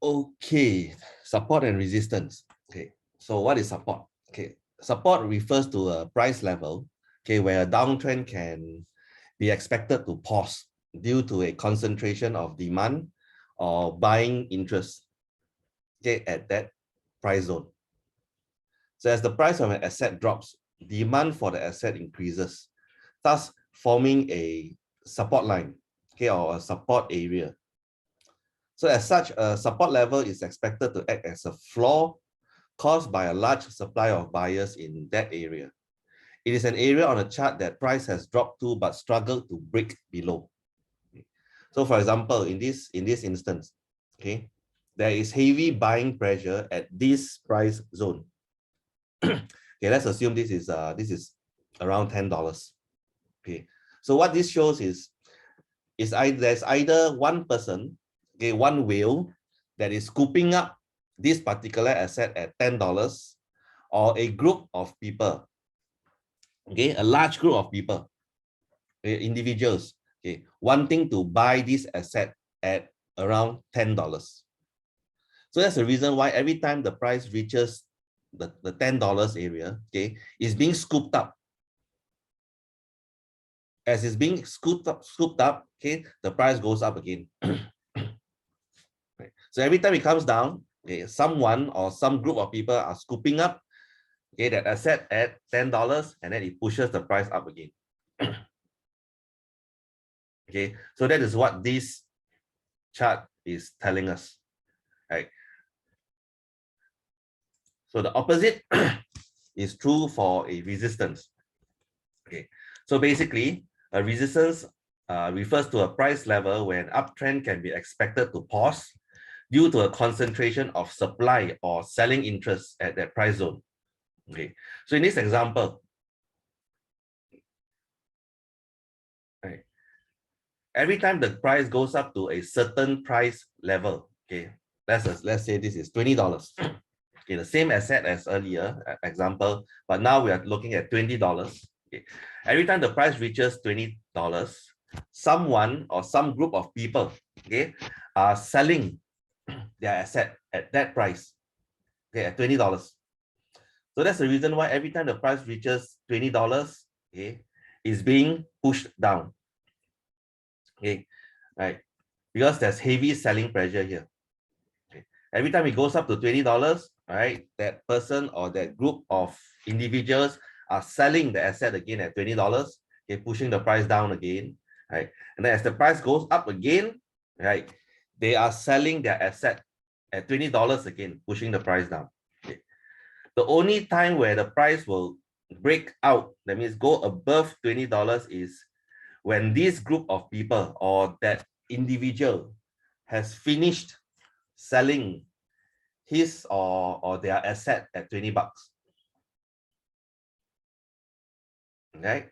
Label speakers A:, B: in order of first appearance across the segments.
A: Okay, support and resistance. Okay, so what is support? Okay, support refers to a price level, okay, where a downtrend can be expected to pause due to a concentration of demand or buying interest, okay, at that price zone. So as the price of an asset drops, demand for the asset increases, thus forming a support line, okay, or a support area. So as such, a support level is expected to act as a floor caused by a large supply of buyers in that area. It is an area on a chart that price has dropped to but struggled to break below. So for example, in this instance, okay, there is heavy buying pressure at this price zone. Okay, let's assume this is around $10. Okay, so what this shows is there's either one person, okay, one whale that is scooping up this particular asset at $10, or a group of people, okay, a large group of people, okay, individuals, okay, wanting to buy this asset at around $10. So that's the reason why every time the price reaches the $10 area, okay, is being scooped up. As it's being scooped up, okay, the price goes up again. Right. So every time it comes down, okay, someone or some group of people are scooping up, okay, that asset at $10, and then it pushes the price up again. Okay, so that is what this chart is telling us. Right. So the opposite is true for a resistance. Okay, so basically, a resistance refers to a price level where an uptrend can be expected to pause due to a concentration of supply or selling interest at that price zone. Okay, so in this example, right, every time the price goes up to a certain price level, okay, let's say this is $20. Okay, the same asset as earlier example, but now we are looking at $20. Okay, every time the price reaches $20, someone or some group of people, okay, are selling their asset at that price, okay, at $20. So that's the reason why every time the price reaches $20, okay, is being pushed down. Okay, right, because there's heavy selling pressure here. Okay, every time it goes up to $20, right, that person or that group of individuals are selling the asset again at $20, okay, pushing the price down again, right? And then as the price goes up again, right, they are selling their asset at $20 again, pushing the price down. Okay. The only time where the price will break out, that means go above $20, is when this group of people or that individual has finished selling his or their asset at 20 bucks. Okay,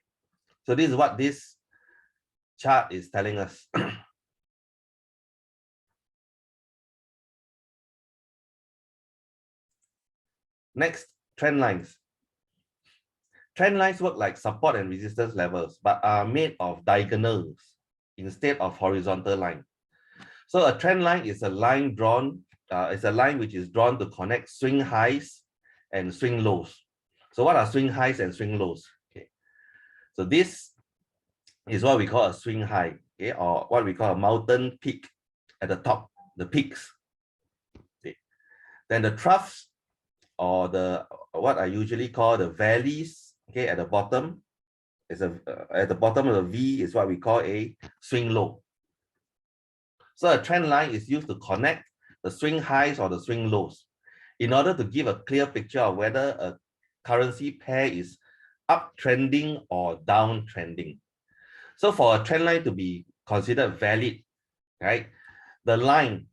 A: so this is what this chart is telling us. Next, trend lines. Trend lines work like support and resistance levels, but are made of diagonals instead of horizontal line. So a trend line is a line drawn, it's a line which is drawn to connect swing highs and swing lows. So what are swing highs and swing lows? Okay, so this is what we call a swing high, okay, or what we call a mountain peak at the top, the peaks. Okay. Then the troughs, or the what I usually call the valleys, okay, at the bottom is at the bottom of the V is what we call a swing low. So a trend line is used to connect the swing highs or the swing lows in order to give a clear picture of whether a currency pair is uptrending or downtrending. So for a trend line to be considered valid, right, the line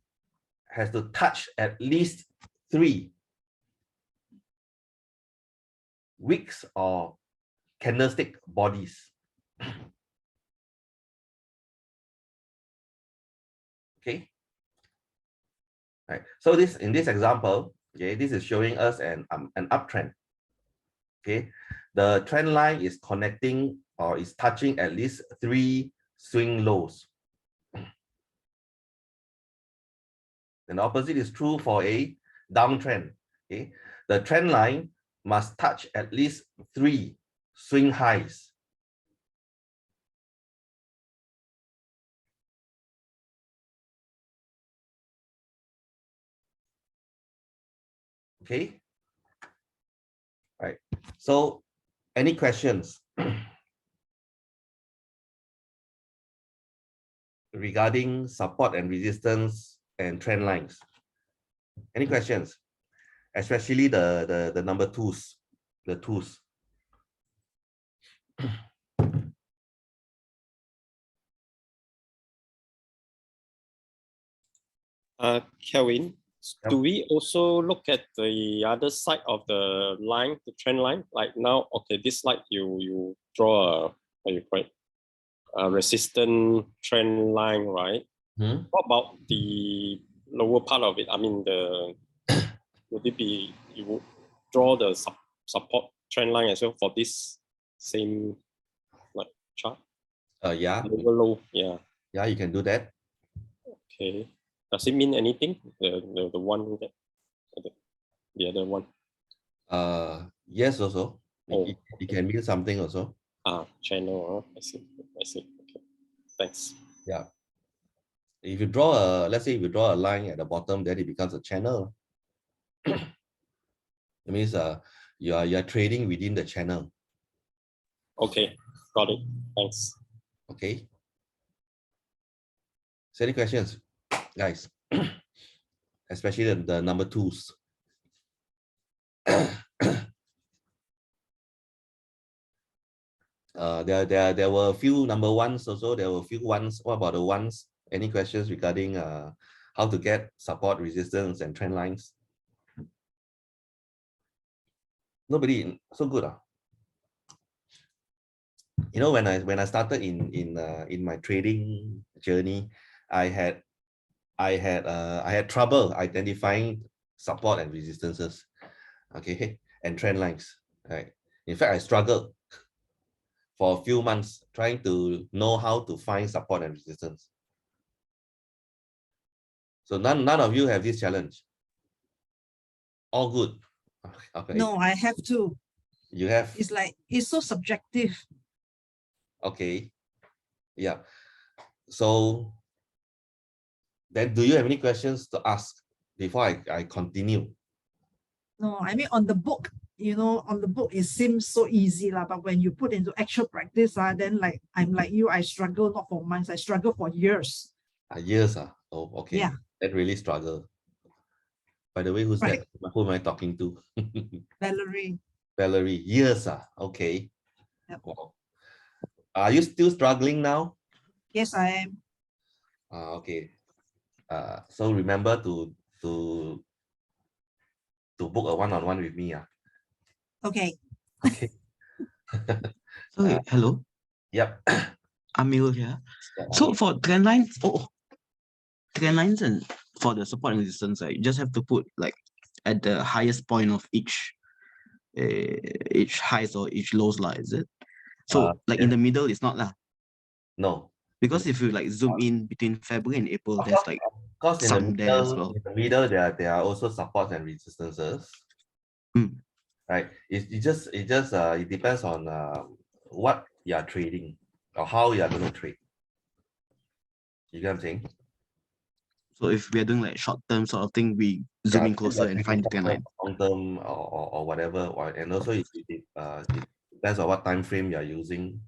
A: has to touch at least 3 wicks or candlestick bodies. Okay, right. So this, in this example, okay, this is showing us an uptrend. Okay, the trend line is connecting or is touching at least 3 swing lows. And the opposite is true for a downtrend. Okay, the trend line must touch at least 3 swing highs. Okay, right. So, any questions regarding support and resistance and trend lines? Any questions? Especially the number twos, the twos.
B: Kelvin,
A: Yep.
B: do we also look at the other side of the line, the trend line? Like now, okay, this slide you draw a, what you call it, a resistant trend line, right? What about the lower part of it? I mean, would it be you would draw the support trend line as well for this same like chart?
A: Yeah.
B: Lower low, yeah.
A: Yeah, you can do that.
B: Okay. Does it mean anything? The one that the other one?
A: Yes, also.
B: Oh,
A: It can mean something also.
B: Channel. I see. Okay. Thanks.
A: Yeah. If you draw a, let's say if you draw a line at the bottom, then it becomes a channel. It means you are trading within the channel.
B: Okay, got it. Thanks.
A: Okay. So any questions, guys? Especially the number twos. There were a few number ones also. There were a few ones. What about the ones? Any questions regarding how to get support, resistance, and trend lines? Nobody. So good. You know, when I started in my trading journey, I had trouble identifying support and resistances, okay, and trend lines. Right. In fact, I struggled for a few months trying to know how to find support and resistance. So none of you have this challenge. All good. Okay.
C: No, I have to.
A: You have.
C: It's like it's so subjective.
A: Okay. Yeah. So then, do you have any questions to ask before I continue?
C: No, I mean on the book, on the book it seems so easy lah. But when you put into actual practice, then like I'm like you, I struggle not for months, I struggle for years.
A: Years. Oh, okay.
C: Yeah.
A: That really struggle. By the way, who's
C: Right.
A: that? Who am I talking to?
C: Valerie.
A: Valerie. Years. Okay.
C: Yep.
A: Wow. Are you still struggling now?
C: Yes, I am.
A: Okay. So remember to book a one-on-one with me.
C: Okay.
A: Okay.
D: Okay, hello.
A: Yep.
D: Amil here.
A: Yeah,
D: So for trend lines, trend lines and for the support and resistance, you just have to put like at the highest point of each highs or each lows lah, is it? So like in the middle, it's not lah.
A: No.
D: Because if you like zoom in between February and April, there's like
A: Because
D: some there as well.
A: in the middle, there are also supports and resistances. Right. It depends on what you are trading or how you are going to trade. You get what I'm saying?
D: So if we are doing like short term sort of thing, we zoom in closer and find the trend line.
A: Long term or whatever, and also it depends on what time frame you are using.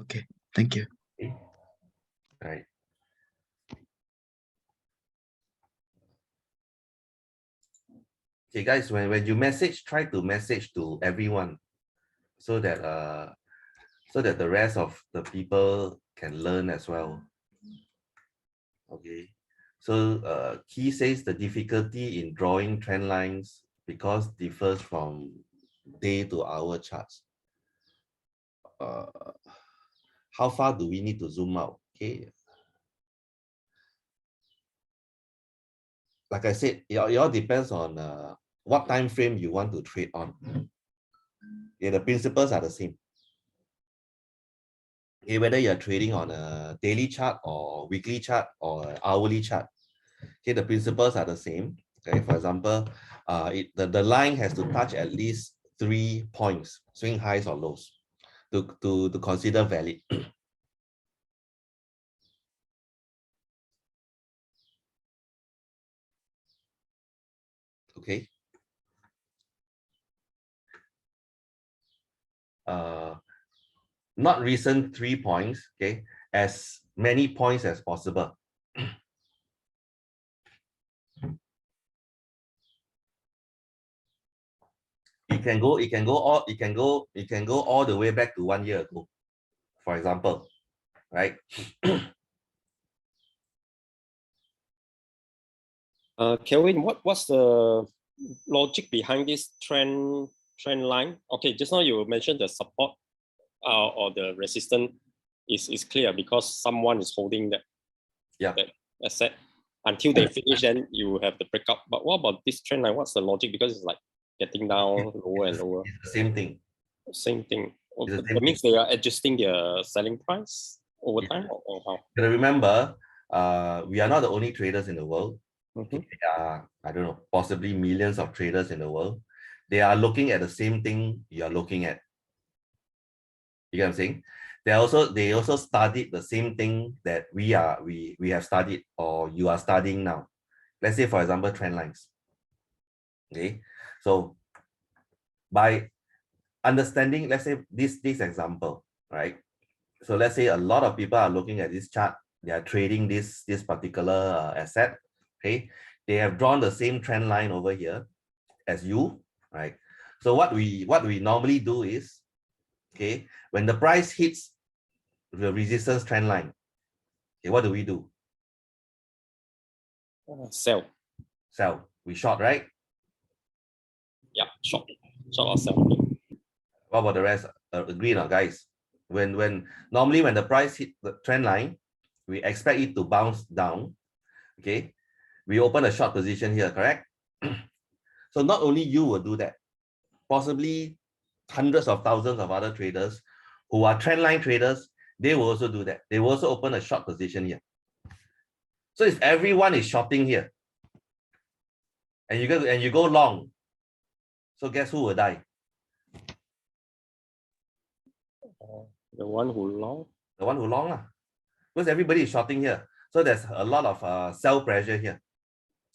D: Okay, thank you.
A: Okay. Right. Okay, guys, when you message, try to message to everyone so that the rest of the people can learn as well. Okay. So Key says the difficulty in drawing trend lines because differs from day to hour charts. How far do we need to zoom out? Okay. Like I said, it all depends on what time frame you want to trade on. Yeah, the principles are the same. Okay, whether you're trading on a daily chart or weekly chart or hourly chart, okay, the principles are the same. Okay, for example, the line has to touch at least 3 points, swing highs or lows, to consider valid. Okay. Not recent 3 points, okay, as many points as possible. It can go all the way back to 1 year ago, for example, right?
B: Kelvin, what's the logic behind this trend line? Okay, just now you mentioned the support or the resistance is clear because someone is holding that,
A: Yeah.
B: that asset until they finish, then you have the breakup. But what about this trend line? What's the logic? Because it's like getting down lower and lower.
A: It's the same thing.
B: Same thing.
A: It's the same
B: That means they are adjusting their selling price over
A: Yeah.
B: time, or how?
A: But remember, we are not the only traders in the world.
B: Mhm.
A: There are, I don't know, possibly millions of traders in the world. They are looking at the same thing you are looking at. You get what I'm saying? They also studied the same thing that we have studied or you are studying now. Let's say, for example, trend lines. Okay, so by understanding, let's say this example, right? So let's say a lot of people are looking at this chart. They are trading this particular asset. Okay, they have drawn the same trend line over here as you, right? So what we normally do is, okay, when the price hits the resistance trend line, okay, what do we do?
B: Sell.
A: Sell. We short, right?
B: Yeah, short or sell.
A: What about the rest? Agree or not, guys? Normally when the price hit the trend line, we expect it to bounce down. Okay, we open a short position here, correct? So not only you will do that, possibly hundreds of thousands of other traders who are trendline traders, they will also do that. They will also open a short position here. So if everyone is shorting here, and you go long, so guess who will die?
B: The one who long.
A: The one who long lah. Because everybody is shorting here. So there's a lot of sell pressure here.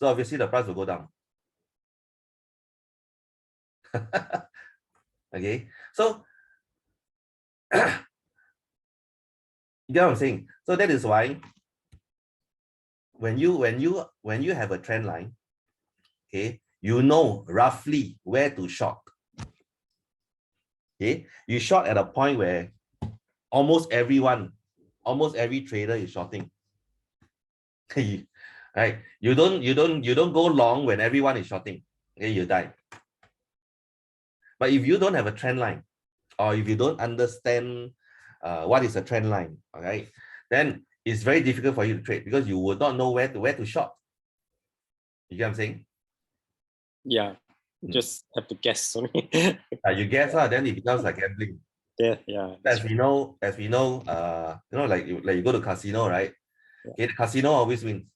A: So obviously the price will go down. Okay, so you get what I'm saying? So that is why when you have a trend line, okay, you know roughly where to short. Okay, you short at a point where almost every trader is shorting. Right? You don't go long when everyone is shorting. Okay, you die. But if you don't have a trend line, or if you don't understand what is a trend line, all right, then it's very difficult for you to trade because you would not know where to short. You get what I'm saying?
B: Yeah, just have to guess only.
A: You guess, then it becomes like gambling.
B: Yeah.
A: As we know, like you go to casino, right?
B: Yeah.
A: Okay, the casino always wins.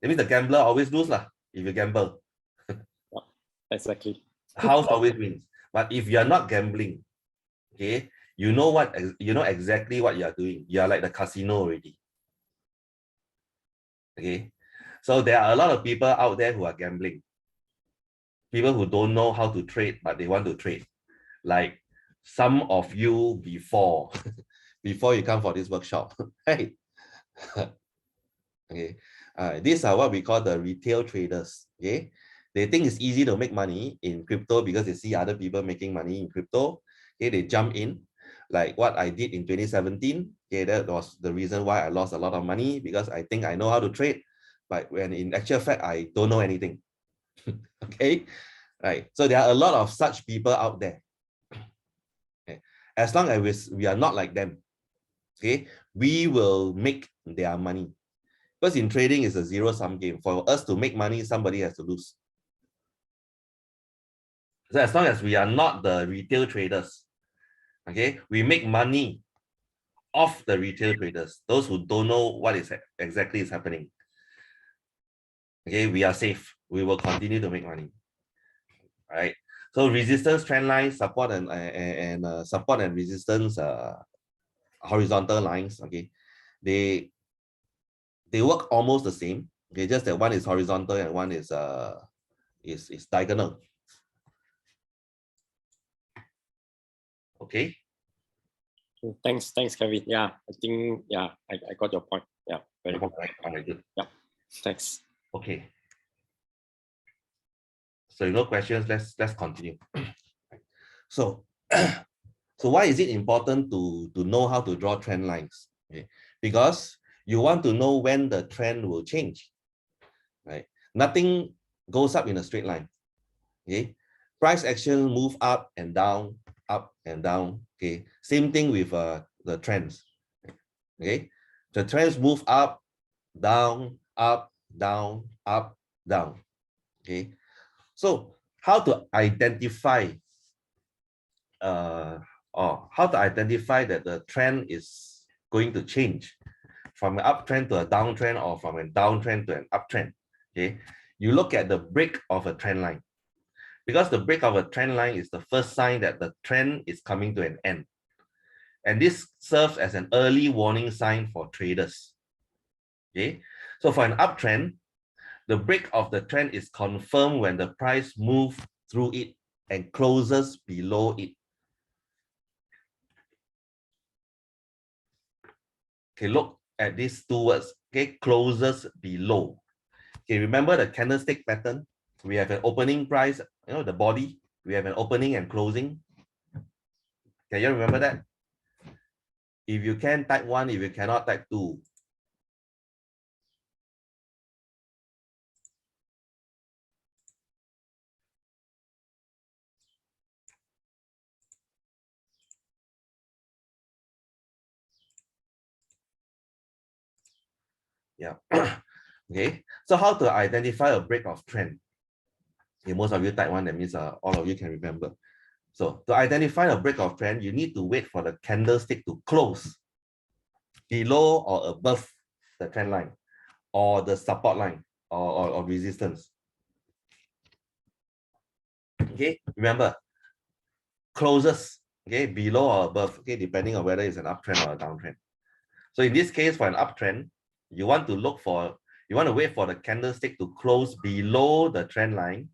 A: That means the gambler always lose lah if you gamble.
B: Yeah, exactly.
A: House always wins. But if you are not gambling, okay, you know exactly what you are doing. You are like the casino already. Okay, so there are a lot of people out there who are gambling. People who don't know how to trade, but they want to trade. Like some of you before you come for this workshop. Hey. Okay, these are what we call the retail traders. Okay, they think it's easy to make money in crypto because they see other people making money in crypto. Okay, they jump in, like what I did in 2017. Okay, that was the reason why I lost a lot of money because I think I know how to trade, but when in actual fact I don't know anything. Okay, right. So there are a lot of such people out there. Okay, as long as we are not like them, okay, we will make their money. Because in trading is a zero-sum game. For us to make money, somebody has to lose. So as long as we are not the retail traders, okay, we make money of the retail traders, those who don't know what is exactly is happening. Okay, we are safe. We will continue to make money. All right. So resistance trend line, support and support and resistance horizontal lines. Okay, they work almost the same. Okay, just that one is horizontal and one is diagonal. Okay.
B: Thanks, Kevin. Yeah, I think I got your point. Yeah, very good.
A: All right, good.
B: Yeah, thanks.
A: Okay. So no questions. Let's continue. So, so why is it important to know how to draw trend lines? Okay, because you want to know when the trend will change. Right? Nothing goes up in a straight line. Okay, price action move up and down, up and down. Okay, same thing with the trends. Okay, the trends move up, down, up, down, up, down. Okay, so how to identify or how to identify that the trend is going to change from an uptrend to a downtrend or from a downtrend to an uptrend? Okay, you look at the break of a trend line, because the break of a trend line is the first sign that the trend is coming to an end, and this serves as an early warning sign for traders. Okay, so for an uptrend, the break of the trend is confirmed when the price moves through it and closes below it. Okay, look at these two words. Okay, closes below. Okay, remember the candlestick pattern? We have an opening price, the body. We have an opening and closing. Can you remember that? If you can, type 1. If you cannot, type 2. Yeah. Okay, so how to identify a break of trend? Okay, most of you type 1, that means all of you can remember. So to identify a break of trend, you need to wait for the candlestick to close below or above the trend line or the support line or resistance. Okay, remember, closes, okay, below or above, okay, depending on whether it's an uptrend or a downtrend. So in this case, for an uptrend, you want to wait for the candlestick to close below the trend line,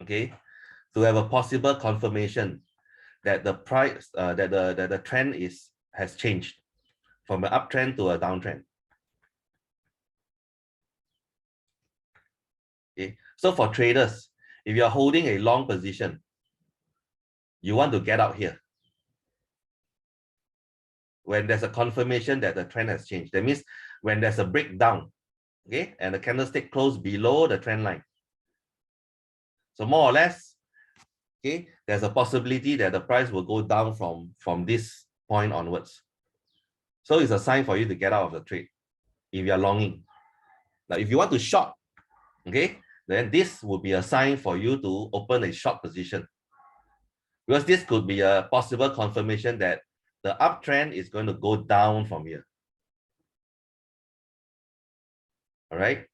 A: okay, to have a possible confirmation that the price, that the trend has changed from an uptrend to a downtrend. Okay, so for traders, if you are holding a long position, you want to get out here when there's a confirmation that the trend has changed. That means when there's a breakdown, okay, and the candlestick closed below the trend line. So more or less, okay, there's a possibility that the price will go down from this point onwards. So it's a sign for you to get out of the trade if you're longing. Now, if you want to short, okay, then this would be a sign for you to open a short position, because this could be a possible confirmation that the uptrend is going to go down from here. All right.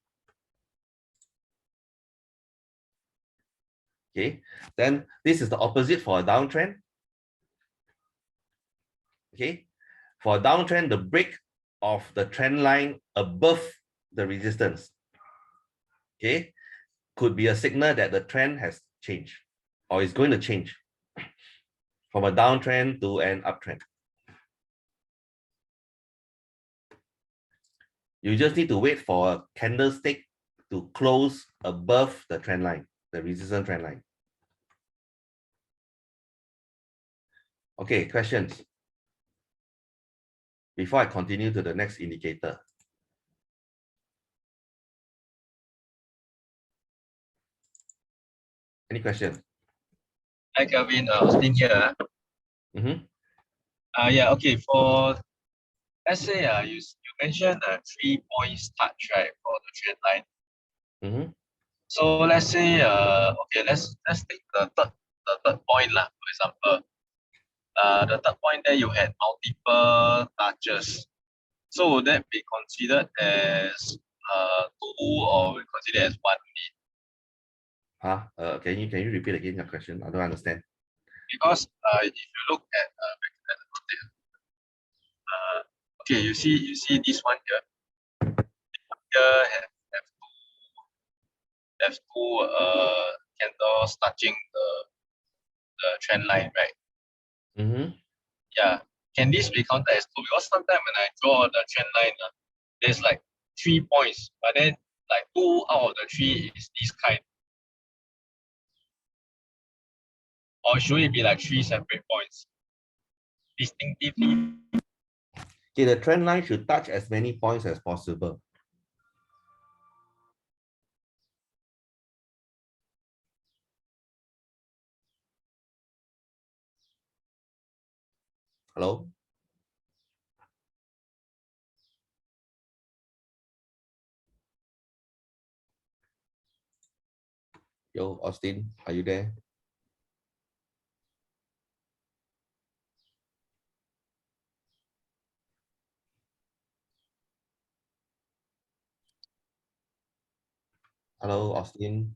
A: Okay, then this is the opposite for a downtrend. Okay, for a downtrend, the break of the trend line above the resistance, okay, could be a signal that the trend has changed or is going to change from a downtrend to an uptrend. You just need to wait for a candlestick to close above the trend line, the resistance trend line. Okay, questions before I continue to the next indicator? Any questions?
E: Hi, Kelvin. Austin here. Yeah, okay. For, let's say, you mentioned a 3-point start, right, for the trend line. So let's say, okay, let's take the third point, for example. the third point there you had multiple touches. So would that be considered as two or considered as one?
A: Huh? Can you repeat again your question? I don't understand.
E: Because if you look at okay, you see this one here. Here have two candles touching the trend line, right?
A: Mm-hmm.
E: Yeah. Can this be counted as two? Because sometimes when I draw the trend line, there's like 3 points, but then like 2 out of the 3 is this kind. Or should it be like 3 separate points? Distinctively.
A: Okay, the trend line should touch as many points as possible. Hello? Yo, Austin, are you there? Hello, Austin.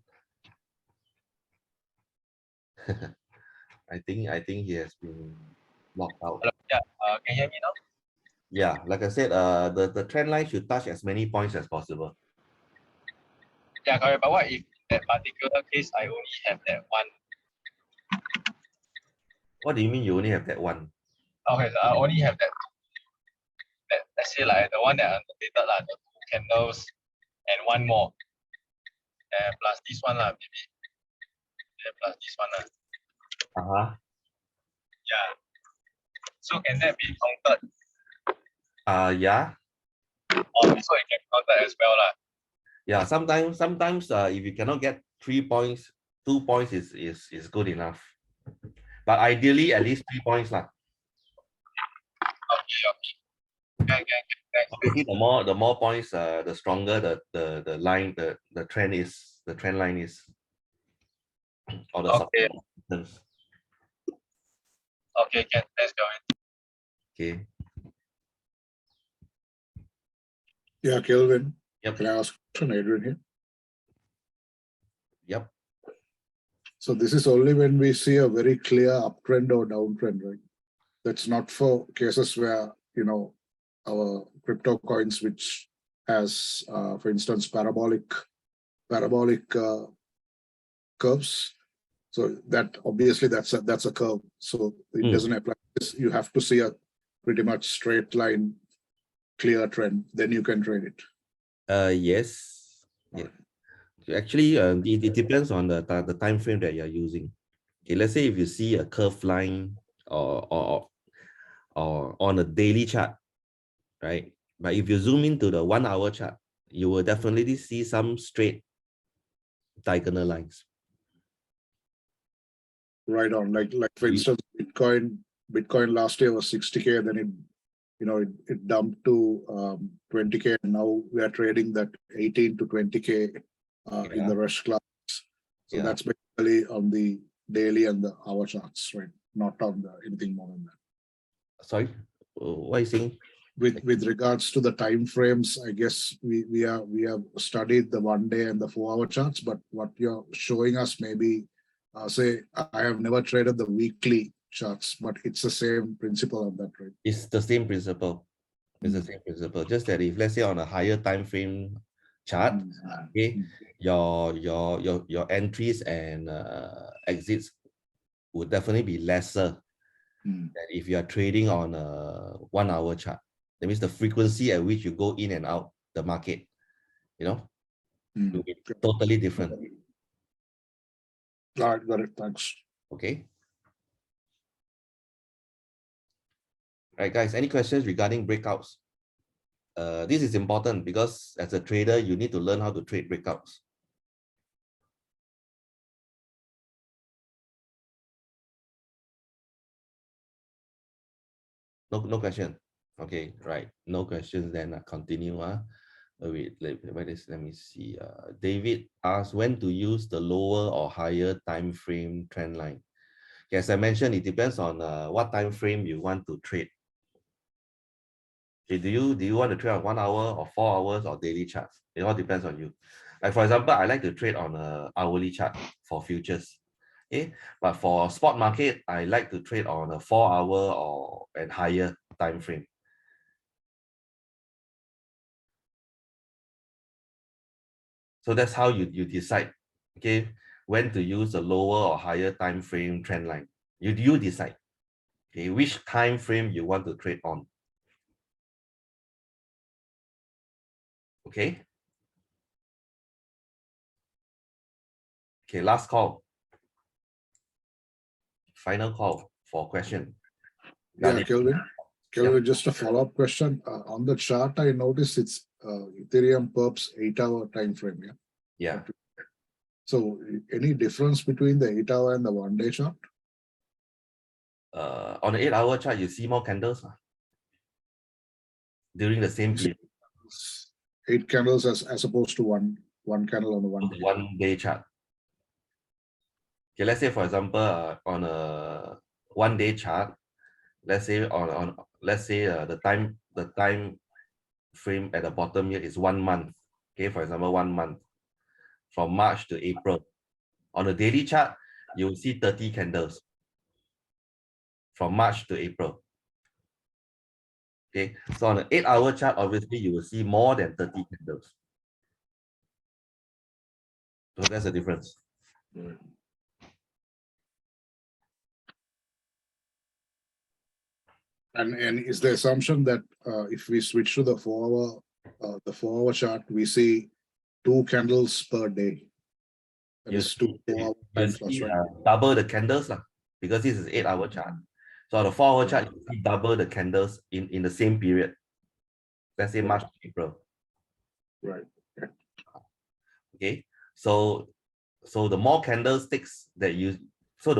A: I think he has been locked out.
E: Hello? Yeah, can you hear me now?
A: Yeah, like I said, the trend line should touch as many points as possible.
E: Yeah, correct. But what if in that particular case I only have that one?
A: What do you mean you only have that one?
E: Okay, so I only have that, let's say like the one that I annotated, like the 2 candles and one more. And plus this one maybe. And plus this one
A: Uh-huh.
E: Yeah. So can that be counted?
A: Yeah.
E: So it can be counted as well
A: Yeah, sometimes if you cannot get 3 points, 2 points is good enough. But ideally at least 3 points lah.
E: Okay.
A: Obviously, the more points, the stronger the line, the trend line is, or the
E: Okay.
A: support.
E: Okay, let's go in.
A: Okay.
F: Yeah, Kelvin.
A: Yep.
F: Can I ask a question, Adrian here?
A: Yep.
F: So this is only when we see a very clear uptrend or downtrend, right? That's not for cases where, our crypto coins, which has, for instance, parabolic curves. So that obviously that's a curve. So it doesn't apply. You have to see a pretty much straight line, clear trend. Then you can trade it.
A: Yes. Yeah. Actually, it depends on the time frame that you're using. Okay, let's say if you see a curved line or on a daily chart, right? But if you zoom into the 1 hour chart, you will definitely see some straight diagonal lines.
F: Right on. Like for instance, Bitcoin last year was 60K, then it dumped to 20K, and now we are trading that 18 to 20K in the rush class. So that's basically on the daily and the hour charts, right? Not on anything more than that.
A: Sorry, what are you saying?
F: With regards to the time frames, I guess we have studied the 1 day and the 4 hour charts, but what you're showing us maybe, say I have never traded the weekly charts, but it's the same principle of that, right?
A: It's the same principle. It's the same principle. Just that if let's say on a higher time frame chart, okay, your entries and exits would definitely be lesser than if you are trading on a 1 hour chart. That means the frequency at which you go in and out the market, will be totally different.
F: All right, got it. Thanks.
A: Okay. All right, guys, any questions regarding breakouts? This is important because as a trader, you need to learn how to trade breakouts. No question. Okay, right. No questions. Then continue. Wait, let me see. David asked when to use the lower or higher time frame trend line. As I mentioned, it depends on what time frame you want to trade. Okay, do you want to trade on 1 hour or 4 hours or daily charts? It all depends on you. Like for example, I like to trade on a hourly chart for futures. Okay, but for spot market, I like to trade on a 4 hour or and higher time frame. So that's how you decide, okay, when to use a lower or higher time frame trend line. You decide, okay, which time frame you want to trade on. Okay. Okay, last call. Final call for question.
F: Yeah, Kelvin, just a follow-up question. On the chart, I noticed it's Ethereum perps 8-hour time frame. Yeah.
A: Yeah.
F: So any difference between the 8-hour and the 1-day chart?
A: On the 8-hour chart, you see more candles during the same period.
F: 8 candles as opposed to one candle on the 1 day.
A: 1-day chart. Okay, let's say for example, on a 1-day chart, let's say the time frame at the bottom here is 1 month. Okay, for example, 1 month from March to April. On a daily chart, you will see 30 candles from March to April. Okay, so on an 8-hour chart, obviously you will see more than 30 candles. So that's the difference.
F: And is the assumption that if we switch to the 4-hour chart, we see 2 candles per day? That is 2 4-hour time slots, right?
A: Double the candles because this is 8-hour chart. So on the 4-hour chart, you see double the candles in the same period. Let's say March to April.
F: Right.
A: Okay, so the more candlesticks the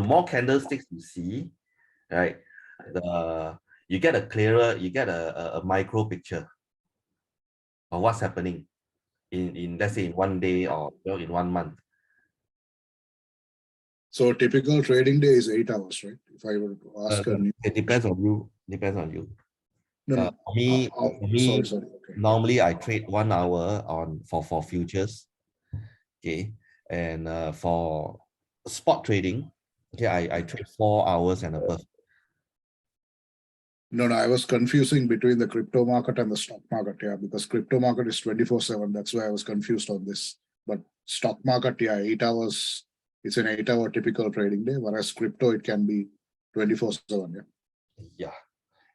A: more candlesticks you see, right, you get a micro picture of what's happening in let's say in 1 day or in 1 month.
F: So a typical trading day is 8 hours, right? If I were to ask
A: it depends on you.
F: No.
A: For me,
F: Sorry. Okay.
A: normally I trade 1 hour for futures. Okay, and for spot trading, okay, I trade 4 hours and above.
F: No, I was confusing between the crypto market and the stock market, yeah, because crypto market is 24/7. That's why I was confused on this. But stock market, yeah, 8 hours, it's an 8-hour typical trading day, whereas crypto, it can be 24/7, yeah.
A: Yeah,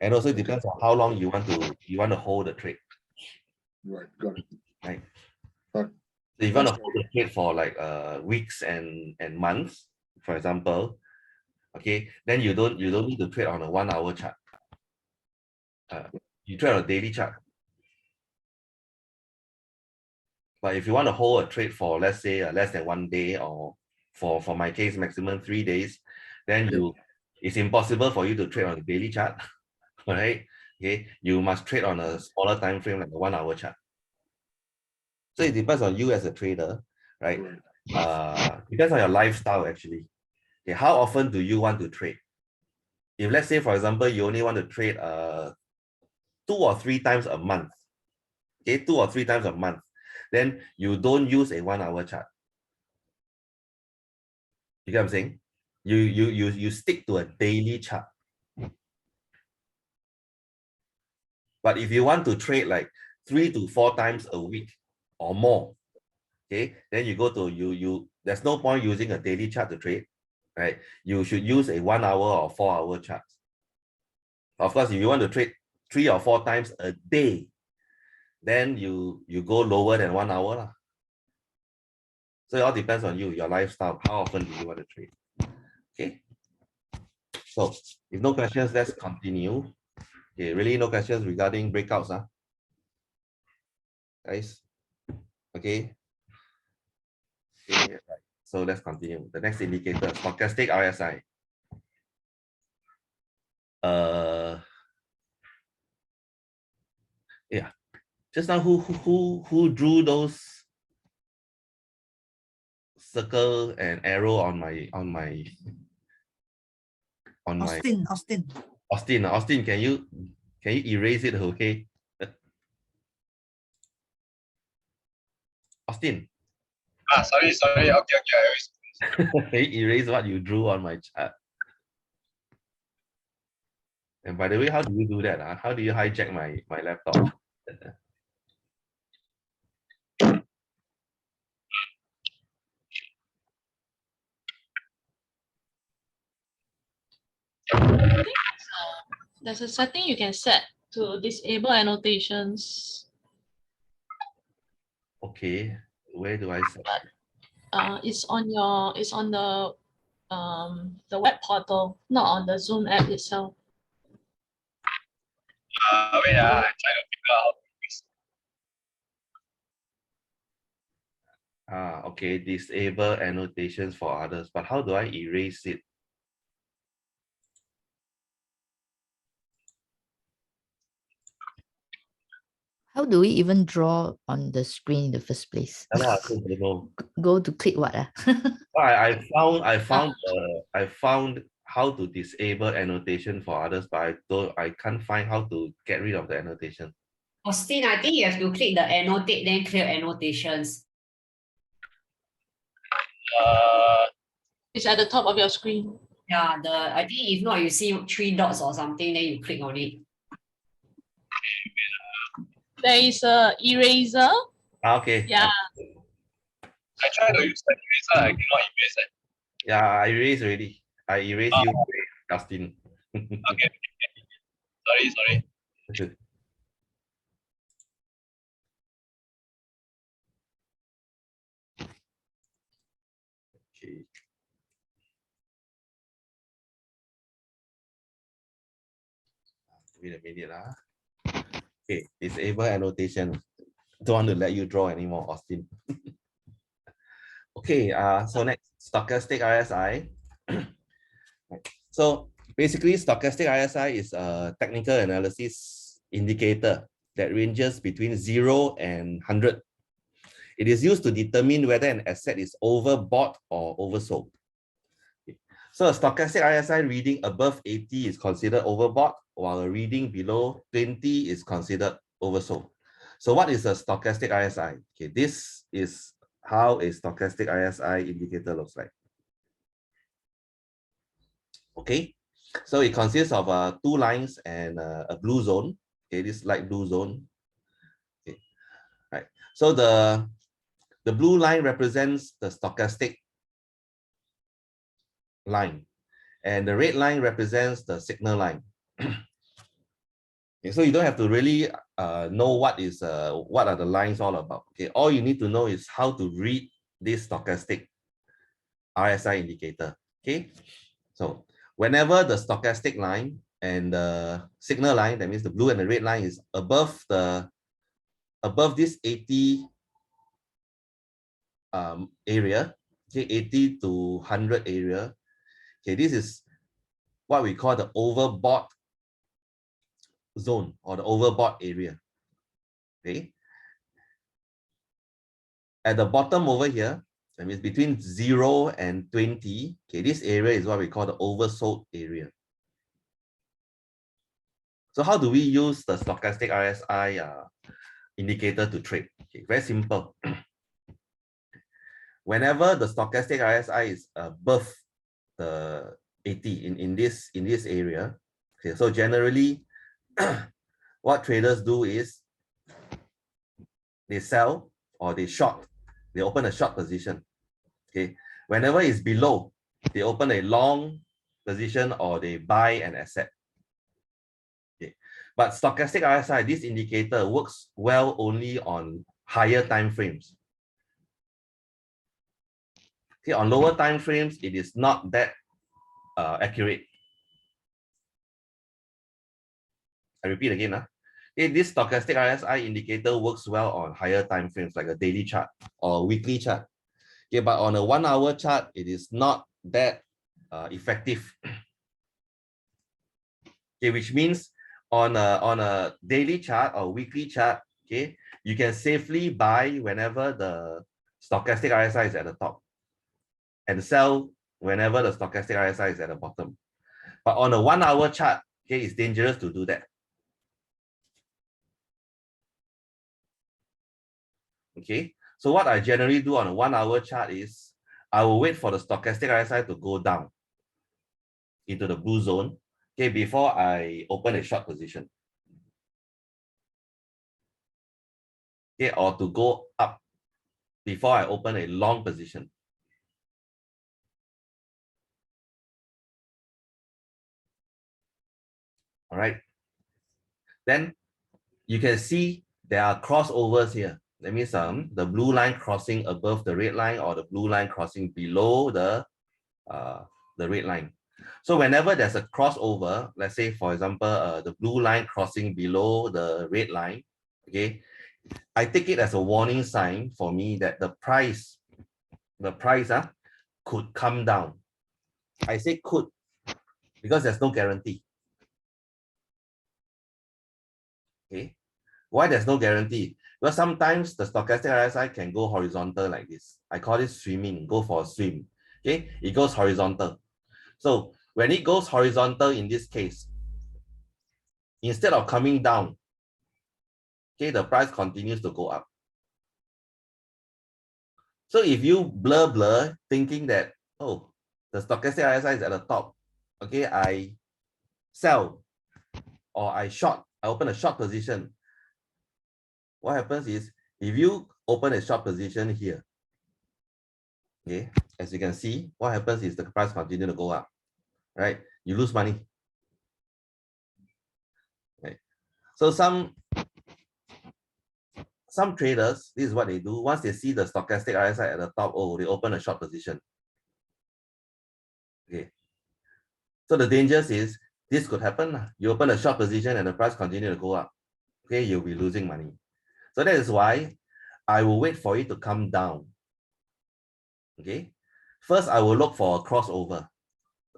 A: and also it depends on how long you want to hold the trade.
F: Right, got it.
A: Right.
F: Right.
A: So if you want to hold the trade for like weeks and months, for example, okay, then you don't need to trade on a 1-hour chart. You trade on a daily chart. But if you want to hold a trade for, let's say, less than 1 day, or for my case, maximum 3 days, then it's impossible for you to trade on a daily chart, right? Okay, you must trade on a smaller time frame, like a 1-hour chart. So it depends on you as a trader, right? Depends on your lifestyle actually. Okay, how often do you want to trade? If let's say, for example, you only want to trade 2 or 3 times a month, okay, 2 or 3 times a month, then you don't use a 1-hour chart. You get what I'm saying? You stick to a daily chart. But if you want to trade like 3 to 4 times a week or more, okay, then you go to there's no point using a daily chart to trade, right? You should use a 1-hour or 4-hour chart. Of course, if you want to trade 3 or 4 times a day, then you go lower than 1 hour. So it all depends on you, your lifestyle. How often do you want to trade? Okay. So if no questions, let's continue. Okay, really no questions regarding breakouts, guys. Okay. Okay, right. So let's continue. The next indicator, stochastic RSI. Yeah. Just now, who drew those circle and arrow on my on my
C: Austin.
A: Can you erase it? Okay. Austin,
E: Sorry. Okay. I always
A: can you erase what you drew on my chart? And by the way, how do you do that? How do you hijack my laptop?
G: There's a setting you can set to disable annotations.
A: Okay, where do I set?
G: It's on the web portal, not on the Zoom app itself.
E: wait. I'm trying to figure out.
A: Okay, disable annotations for others, but how do I erase it?
H: How do we even draw on the screen in the first place?
A: I don't know.
H: Go to click what?
A: I found how to disable annotation for others, but I can't find how to get rid of the annotation.
I: Austin, I think you have to click the annotate, then clear annotations.
G: It's at the top of your screen.
I: Yeah, I think if not, you see 3 dots or something, then you click on it.
G: There is a eraser.
A: Okay.
G: Yeah.
E: I try to use the eraser. I cannot erase it.
A: Yeah, I erased already. I erased you, Justin.
E: Okay. Sorry.
A: Okay. Wait a minute. Okay, disable annotation. Don't want to let you draw anymore, Austin. Okay, so next, stochastic RSI. So basically, stochastic RSI is a technical analysis indicator that ranges between 0 and 100. It is used to determine whether an asset is overbought or oversold. So a stochastic RSI reading above 80 is considered overbought, while a reading below 20 is considered oversold. So what is a stochastic RSI? Okay, this is how a stochastic RSI indicator looks like. Okay, so it consists of 2 lines and a blue zone. Okay, this light blue zone. Okay, right. So the blue line represents the stochastic line, and the red line represents the signal line. Okay, so you don't have to really know what are the lines all about. Okay, all you need to know is how to read this stochastic RSI indicator. Okay, so whenever the stochastic line and the signal line, that means the blue and the red line, is above this 80 area, okay, 80 to 100 area. Okay, this is what we call the overbought zone or the overbought area. Okay, at the bottom over here, that means between 0 and 20, okay, this area is what we call the oversold area. So how do we use the stochastic RSI indicator to trade? Okay, very simple. Whenever the stochastic RSI is above the 80 in this area, okay, so generally what traders do is they sell or they short, they open a short position. Okay, whenever it's below, they open a long position or they buy an asset. Okay, but stochastic RSI, this indicator works well only on higher time frames. Okay, on lower time frames, it is not that accurate. I repeat again. This stochastic RSI indicator works well on higher time frames like a daily chart or a weekly chart. Okay, but on a 1 hour chart, it is not that effective. Okay, which means on a daily chart or weekly chart, okay, you can safely buy whenever the stochastic RSI is at the top and sell whenever the stochastic RSI is at the bottom. But on a 1 hour chart, okay, it's dangerous to do that. Okay, so what I generally do on a 1 hour chart is I will wait for the stochastic RSI to go down into the blue zone, okay, before I open a short position. Okay, or to go up before I open a long position. All right. Then you can see there are crossovers here. That means the blue line crossing above the red line or the blue line crossing below the red line. So whenever there's a crossover, let's say for example, the blue line crossing below the red line, okay, I take it as a warning sign for me that the price could come down. I say could because there's no guarantee. Okay, why there's no guarantee? Because sometimes the stochastic RSI can go horizontal like this. I call it swimming, go for a swim. Okay, it goes horizontal. So when it goes horizontal in this case, instead of coming down, okay, the price continues to go up. So if you blur thinking that, oh, the stochastic RSI is at the top, okay, I sell or I short, I open a short position. What happens is if you open a short position here, okay, as you can see, what happens is the price continue to go up, right? You lose money. Right? So some traders, this is what they do. Once they see the stochastic RSI at the top, oh, they open a short position. Okay. So the dangers is this could happen. You open a short position and the price continue to go up. Okay, you'll be losing money. So that is why I will wait for it to come down. Okay. First, I will look for a crossover.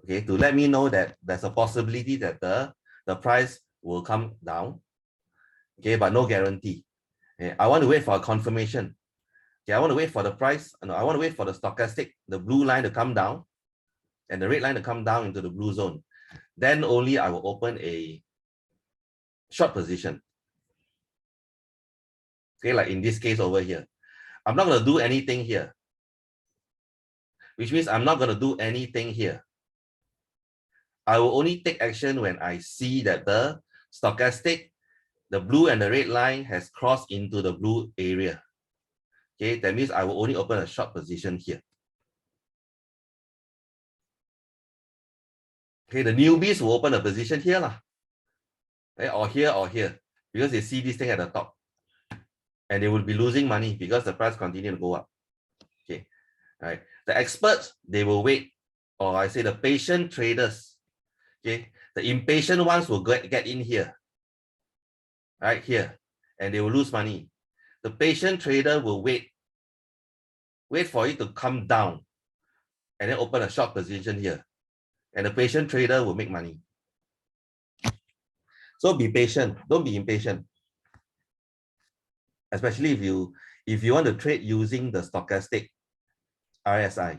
A: Okay, to let me know that there's a possibility that the price will come down. Okay, but no guarantee. Okay, I want to wait for a confirmation. Okay, I want to wait for the price. No, I want to wait for the stochastic, the blue line to come down and the red line to come down into the blue zone. Then only I will open a short position. Okay, like in this case over here. I'm not going to do anything here, which means I'm not going to do anything here. I will only take action when I see that the stochastic, the blue and the red line has crossed into the blue area. Okay, that means I will only open a short position here. Okay, the newbies will open a position here, okay, or here, because they see this thing at the top. And they will be losing money because the price continue to go up. Okay, right. The experts, they will wait, or I say the patient traders. Okay, the impatient ones will get in here, right here, and they will lose money. The patient trader will wait for it to come down, and then open a short position here, and the patient trader will make money. So be patient, don't be impatient. Especially if you want to trade using the stochastic RSI.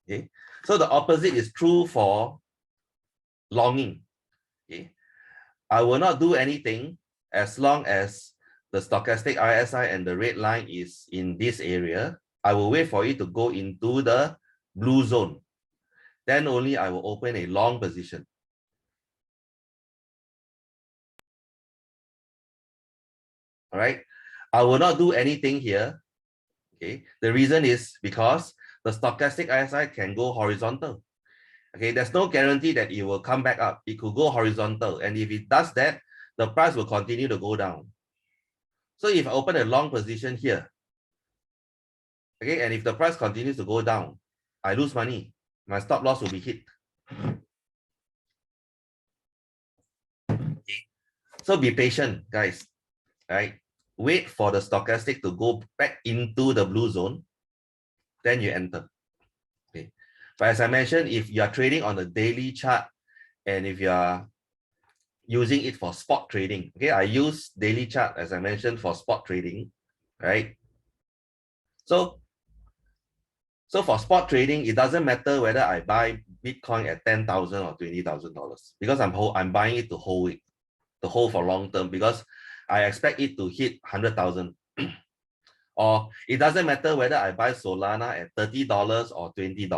A: Okay, so the opposite is true for longing. Okay, I will not do anything as long as the stochastic RSI and the red line is in this area. I will wait for it to go into the blue zone. Then only I will open a long position. All right, I will not do anything here. Okay, the reason is because the stochastic RSI can go horizontal. Okay, there's no guarantee that it will come back up. It could go horizontal, and if it does that, the price will continue to go down. So if I open a long position here, okay, and if the price continues to go down, I lose money. My stop loss will be hit. Okay. So be patient, guys. Right? Wait for the stochastic to go back into the blue zone, then you enter. Okay. But as I mentioned, if you are trading on the daily chart and if you are using it for spot trading, okay, I use daily chart as I mentioned for spot trading, right? So So for spot trading, it doesn't matter whether I buy Bitcoin at $10,000 or $20,000 because I'm buying it to hold it, to hold for long term, because I expect it to hit 100,000. Or it doesn't matter whether I buy Solana at $30 or $20,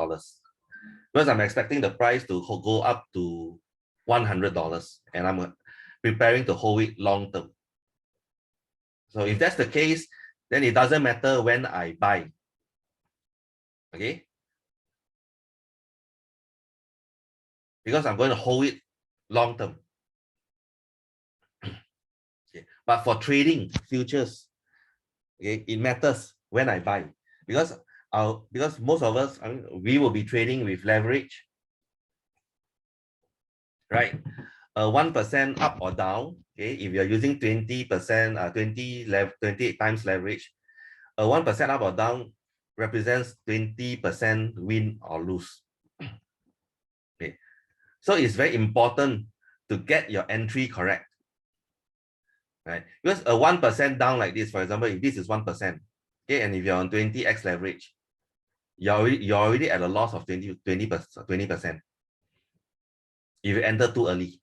A: because I'm expecting the price to go up to $100 and I'm preparing to hold it long term. So if that's the case, then it doesn't matter when I buy. Okay. Because I'm going to hold it long term. Okay. But for trading futures, okay, it matters when I buy, because most of us, I mean, we will be trading with leverage, right? 1% up or down, okay, if you're using 20%, 28 times leverage, 1% up or down represents 20% win or lose. Okay, so it's very important to get your entry correct, right? Because a 1% down like this, for example, if this is 1%, okay, and if you're on 20x leverage, you're already at a loss of 20%. If you enter too early.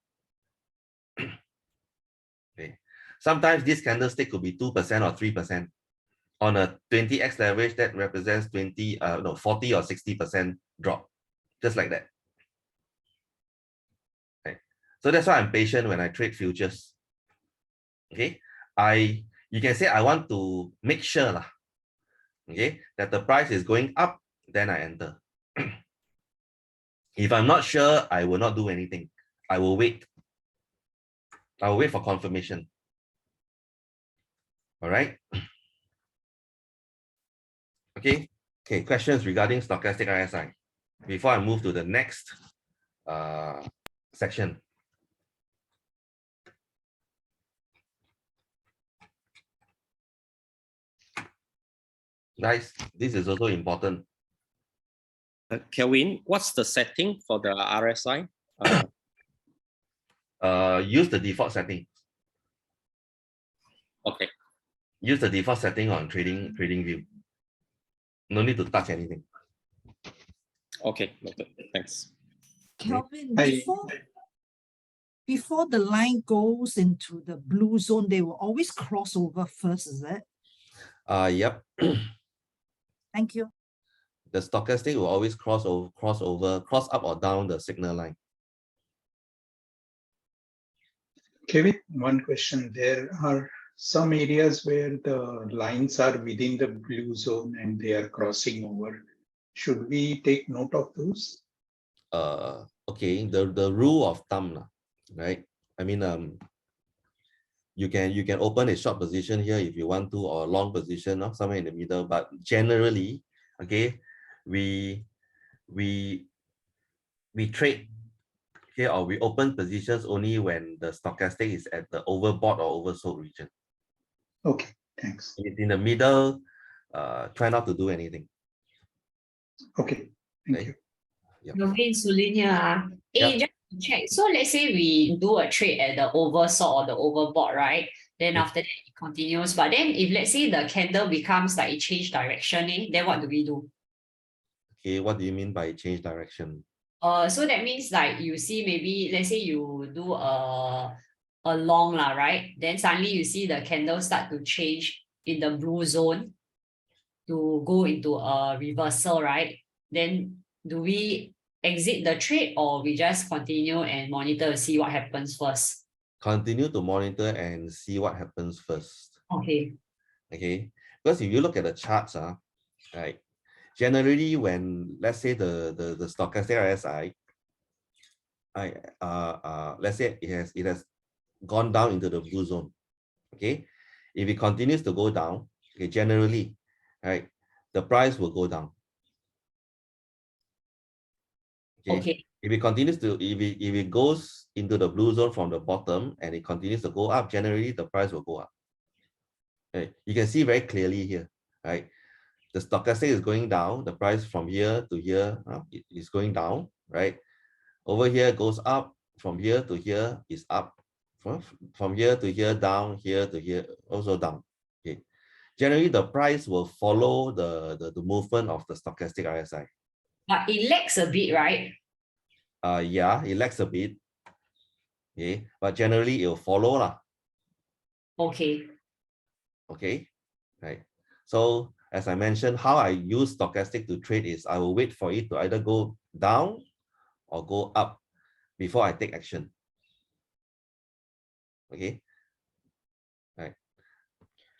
A: Okay. Sometimes this candlestick could be 2% or 3%. On a 20x leverage, that represents 40 or 60% drop, just like that. Okay. So that's why I'm patient when I trade futures. Okay, you can say I want to make sure lah, okay, that the price is going up, then I enter. If I'm not sure, I will not do anything. I will wait. I will wait for confirmation. All right. Okay. Okay. Questions regarding stochastic RSI before I move to the next section. Guys, this is also important.
B: Kelvin, what's the setting for the RSI?
A: Use the default setting.
B: Okay.
A: Use the default setting on trading view. No need to touch anything.
B: Okay, noted. Thanks.
C: Kelvin, before the line goes into the blue zone, they will always cross over first, is it?
A: Yep.
C: Thank you.
A: The stochastic will always cross up or down the signal line.
J: Kevin, one question. There are some areas where the lines are within the blue zone and they are crossing over. Should we take note of those?
A: Okay, the rule of thumb, right? I mean, you can open a short position here if you want to, or a long position, somewhere in the middle. But generally, okay, we trade, okay, or we open positions only when the stochastic is at the overbought or oversold region.
J: Okay, thanks.
A: If in the middle, try not to do anything.
J: Okay, thank you.
A: Yep.
I: Naveen, Sulin here. Just to check. So let's say we do a trade at the oversold or the overbought, right? Then after that it continues. But then if let's say the candle becomes like it change direction, then what do we do?
A: Okay, what do you mean by change direction?
I: So that means like you see maybe let's say you do a long lah, right? Then suddenly you see the candle start to change in the blue zone to go into a reversal, right? Then do we exit the trade or we just continue and monitor to see what happens first?
A: Continue to monitor and see what happens first.
I: Okay.
A: Okay, because if you look at the charts, right, generally when let's say the stochastic RSI, let's say it has gone down into the blue zone. Okay, if it continues to go down, okay, generally, right, the price will go down.
I: Okay.
A: If it continues to, if it goes into the blue zone from the bottom and it continues to go up, generally the price will go up. Okay. You can see very clearly here, right? The stochastic is going down. The price from here to here is going down, right? Over here goes up. From here to here is up. From here to here, down. Here to here, also down. Okay. generally the price will follow the movement of the stochastic RSI.
I: But it lags a bit, right?
A: Yeah, it lags a bit. Okay, but generally it will follow lah.
I: Okay.
A: Okay, right. So as I mentioned, how I use stochastic to trade is I will wait for it to either go down or go up before I take action. Okay, right.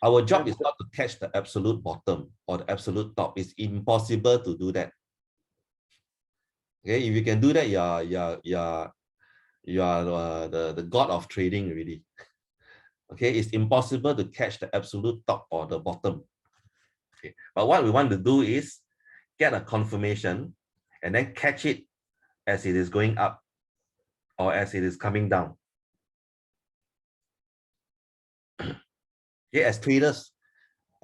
A: Our job is not to catch the absolute bottom or the absolute top. It's impossible to do that. Okay, if you can do that, you are the god of trading already. Okay, it's impossible to catch the absolute top or the bottom. Okay, but what we want to do is get a confirmation and then catch it as it is going up or as it is coming down. Okay, as traders,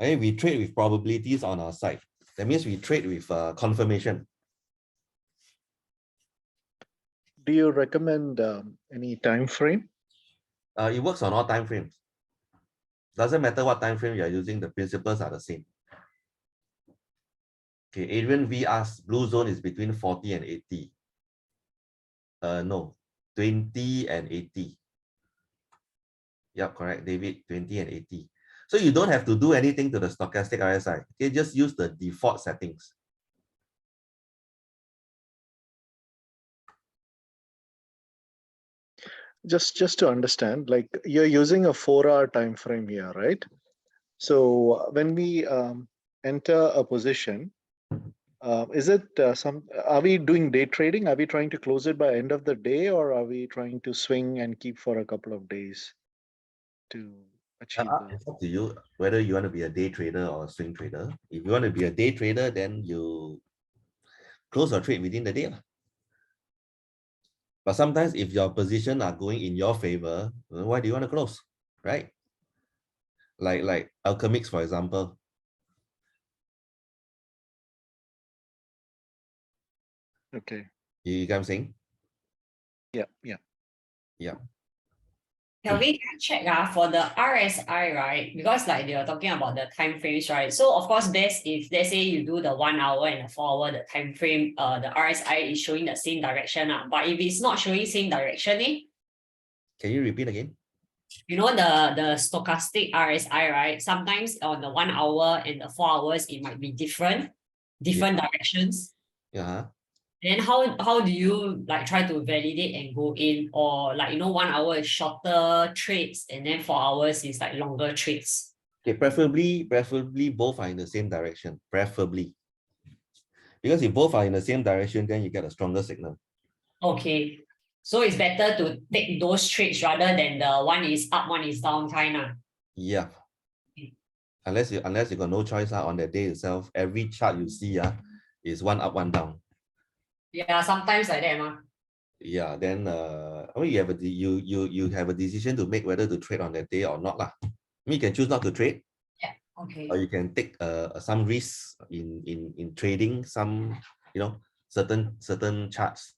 A: okay, we trade with probabilities on our side. That means we trade with confirmation.
F: Do you recommend any time frame?
A: It works on all time frames. Doesn't matter what time frame you are using, the principles are the same. Okay, Adrian V asks, blue zone is between 40 and 80. No, 20 and 80. Yep, correct, David, 20 and 80. So you don't have to do anything to the stochastic RSI. Okay, just use the default settings.
F: Just to understand, like you're using a 4-hour time frame here, right? So when we enter a position, is it are we doing day trading? Are we trying to close it by end of the day, or are we trying to swing and keep for a couple of days to achieve
A: It's up to you whether you want to be a day trader or a swing trader. If you want to be a day trader, then you close your trade within the day. But sometimes if your position are going in your favor, why do you want to close, right? Like Alchemix, for example.
F: Okay.
A: You get what I'm saying?
F: Yeah.
A: Yeah.
I: Kelvin, can I check for the RSI, right? Because like they are talking about the time frames, right? So of course, best if let's say you do the 1 hour and the 4 hour, the time frame, the RSI is showing the same direction. But if it's not showing same direction,
A: Can you repeat again?
I: you know the stochastic RSI, right? Sometimes on the 1 hour and the 4 hours, it might be different directions.
A: Yeah.
I: Then how do you like try to validate and go in, or like 1 hour is shorter trades and then 4 hours is like longer trades?
A: Okay, preferably both are in the same direction. Preferably. Because if both are in the same direction, then you get a stronger signal.
I: Okay. So it's better to take those trades rather than the one is up, one is down kind.
A: Yeah. Unless you got no choice on the day itself, every chart you see is one up, one down.
I: Yeah, sometimes like that.
A: Yeah, then you have a decision to make whether to trade on that day or not lah. You can choose not to trade.
I: Yeah. Okay.
A: Or you can take some risks in trading some certain charts.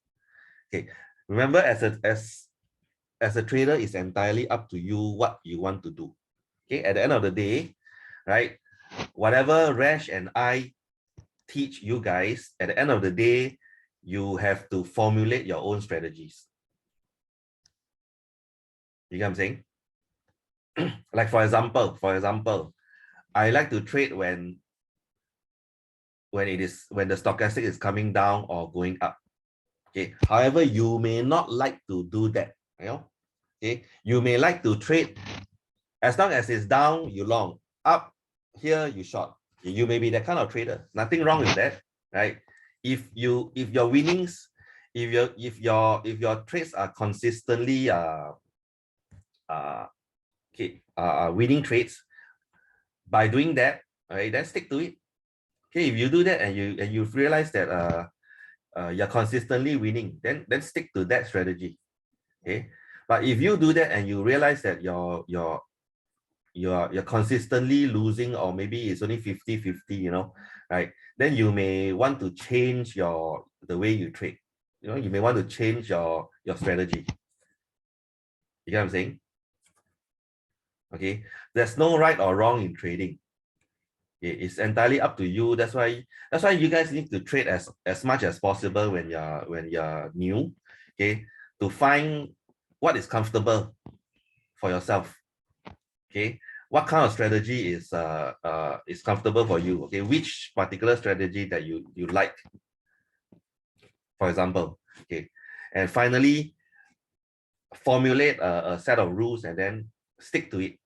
A: Okay, remember as a trader, it's entirely up to you what you want to do. Okay, at the end of the day, right? Whatever Rash and I teach you guys, at the end of the day, you have to formulate your own strategies. You get what I'm saying? Like for example, I like to trade when the stochastic is coming down or going up. Okay. However, you may not like to do that. Okay. You may like to trade as long as it's down, you long, up here, you short. You may be that kind of trader. Nothing wrong with that, right? If your winnings, if your trades are consistently winning trades, by doing that, right, then stick to it. Okay, if you do that and you realize that you're consistently winning, then stick to that strategy. Okay, but if you do that and you realize that you're consistently losing, or maybe it's only 50-50, right? Then you may want to change the way you trade. You may want to change your strategy. You get what I'm saying? Okay, there's no right or wrong in trading. It's entirely up to you. That's why you guys need to trade as much as possible when you're new, okay, to find what is comfortable for yourself. Okay, what kind of strategy is comfortable for you? Okay, which particular strategy that you like, for example. Okay, and finally formulate a set of rules and then stick to it.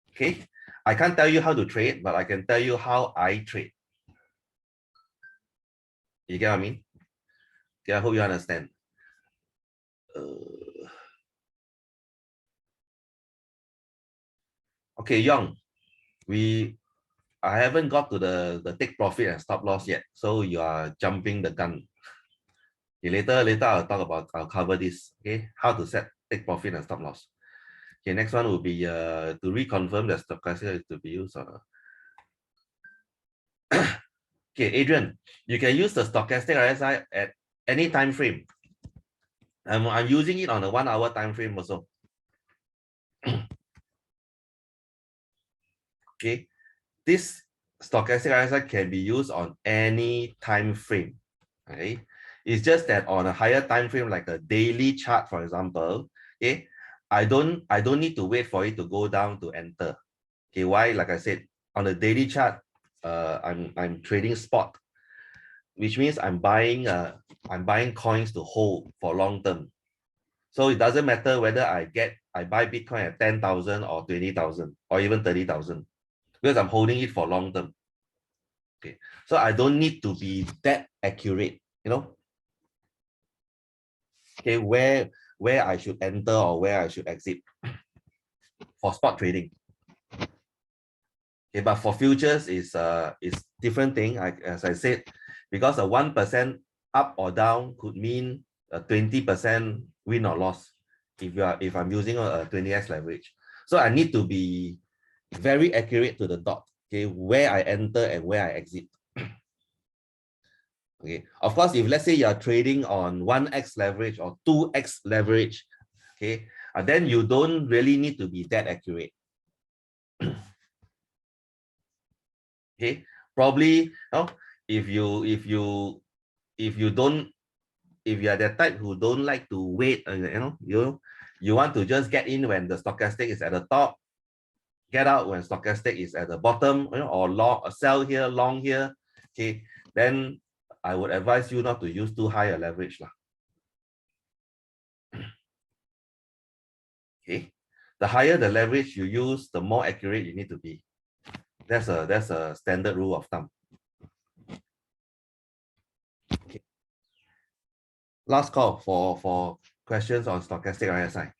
A: Okay, I can't tell you how to trade, but I can tell you how I trade. You get what I mean? Okay, I hope you understand. Okay, Young, I haven't got to the take profit and stop loss yet, so you are jumping the gun. Okay, later I'll cover this. Okay, how to set take profit and stop loss. Okay, next one will be to reconfirm the stochastic is to be used. Okay, Adrian, you can use the stochastic RSI at any time frame. I'm using it on a 1 hour time frame also. Okay, this stochastic RSI can be used on any time frame. Okay, it's just that on a higher time frame, like a daily chart, for example, okay, I don't need to wait for it to go down to enter. Okay, why? Like I said, on a daily chart, I'm trading spot, which means I'm buying coins to hold for long term. So it doesn't matter whether I buy Bitcoin at 10,000 or 20,000 or even 30,000, because I'm holding it for long term. Okay, so I don't need to be that accurate, you know. Okay, where I should enter or where I should exit for spot trading. Okay, but for futures is different thing. As I said, because a 1% up or down could mean a 20% win or loss if I'm using a 20x leverage. So I need to be very accurate to the dot. Okay, where I enter and where I exit. Okay, of course, if let's say you are trading on 1x leverage or 2x leverage, okay, then you don't really need to be that accurate. Okay, probably, if you are the type who don't like to wait, you want to just get in when the stochastic is at the top, get out when stochastic is at the bottom, or long, sell here, long here. Okay, then I would advise you not to use too high a leverage lah. Okay, the higher the leverage you use, the more accurate you need to be. That's a standard rule of thumb. Okay. Last call for questions on stochastic RSI.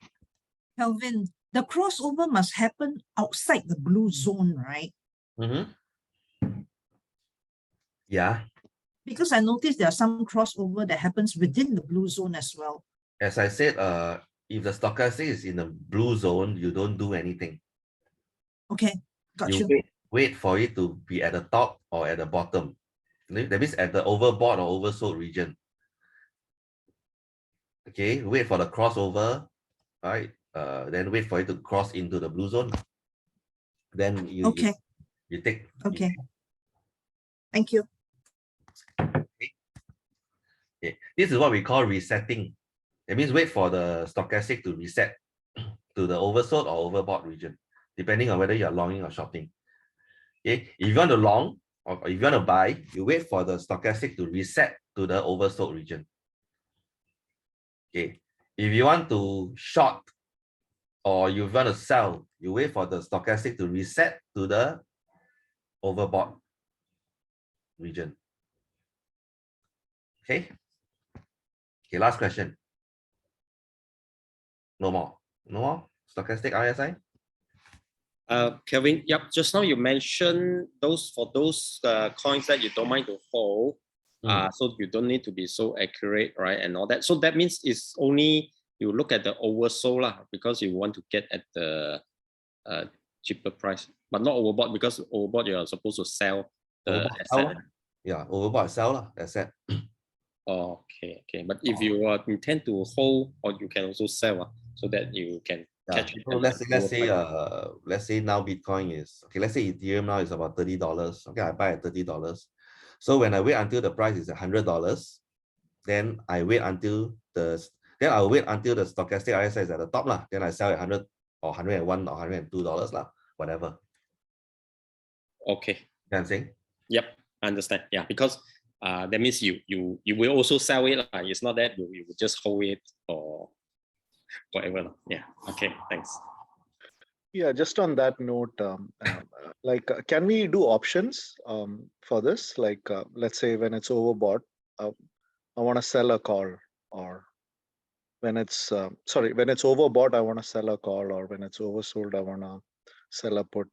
C: Kelvin, the crossover must happen outside the blue zone, right?
A: Yeah.
C: Because I noticed there are some crossover that happens within the blue zone as well.
A: As I said, if the stochastic is in the blue zone, you don't do anything.
C: Okay, got you.
A: Wait for it to be at the top or at the bottom. That means at the overbought or oversold region. Okay, wait for the crossover, right? Then wait for it to cross into the blue zone. Then you take.
C: Okay. Thank you.
A: Okay. This is what we call resetting. It means wait for the stochastic to reset to the oversold or overbought region, depending on whether you're longing or shorting. Okay, if you want to long or if you want to buy, you wait for the stochastic to reset to the oversold region. Okay, if you want to short or you want to sell, you wait for the stochastic to reset to the overbought region. Okay. Okay, last question. No more. No more stochastic RSI.
B: Kelvin, yep, just now you mentioned those coins that you don't mind to hold, so you don't need to be so accurate, right, and all that. So that means it's only you look at the oversold lah, because you want to get at the cheaper price, but not overbought, because overbought you are supposed to sell the asset.
A: Yeah, overbought sell lah, asset.
B: Okay, but if you intend to hold, or you can also sell, so that you can
A: Yeah.
B: catch it.
A: So let's say now Bitcoin is okay. Let's say Ethereum now is about $30. Okay, I buy at $30. So when I wait until the price is $100, then I wait until I'll wait until the stochastic RSI is at the top lah. Then I sell at 100 or 101 or $102 lah, whatever.
B: Okay.
A: You know what I'm saying?
B: Yep, I understand. Yeah, because that means you will also sell it. It's not that you will just hold it or whatever. Yeah. Okay. Thanks.
F: Yeah, just on that note, can we do options for this? Like, let's say when it's overbought, I want to sell a call, or when it's when it's overbought, I want to sell a call, or when it's oversold, I want to sell a put.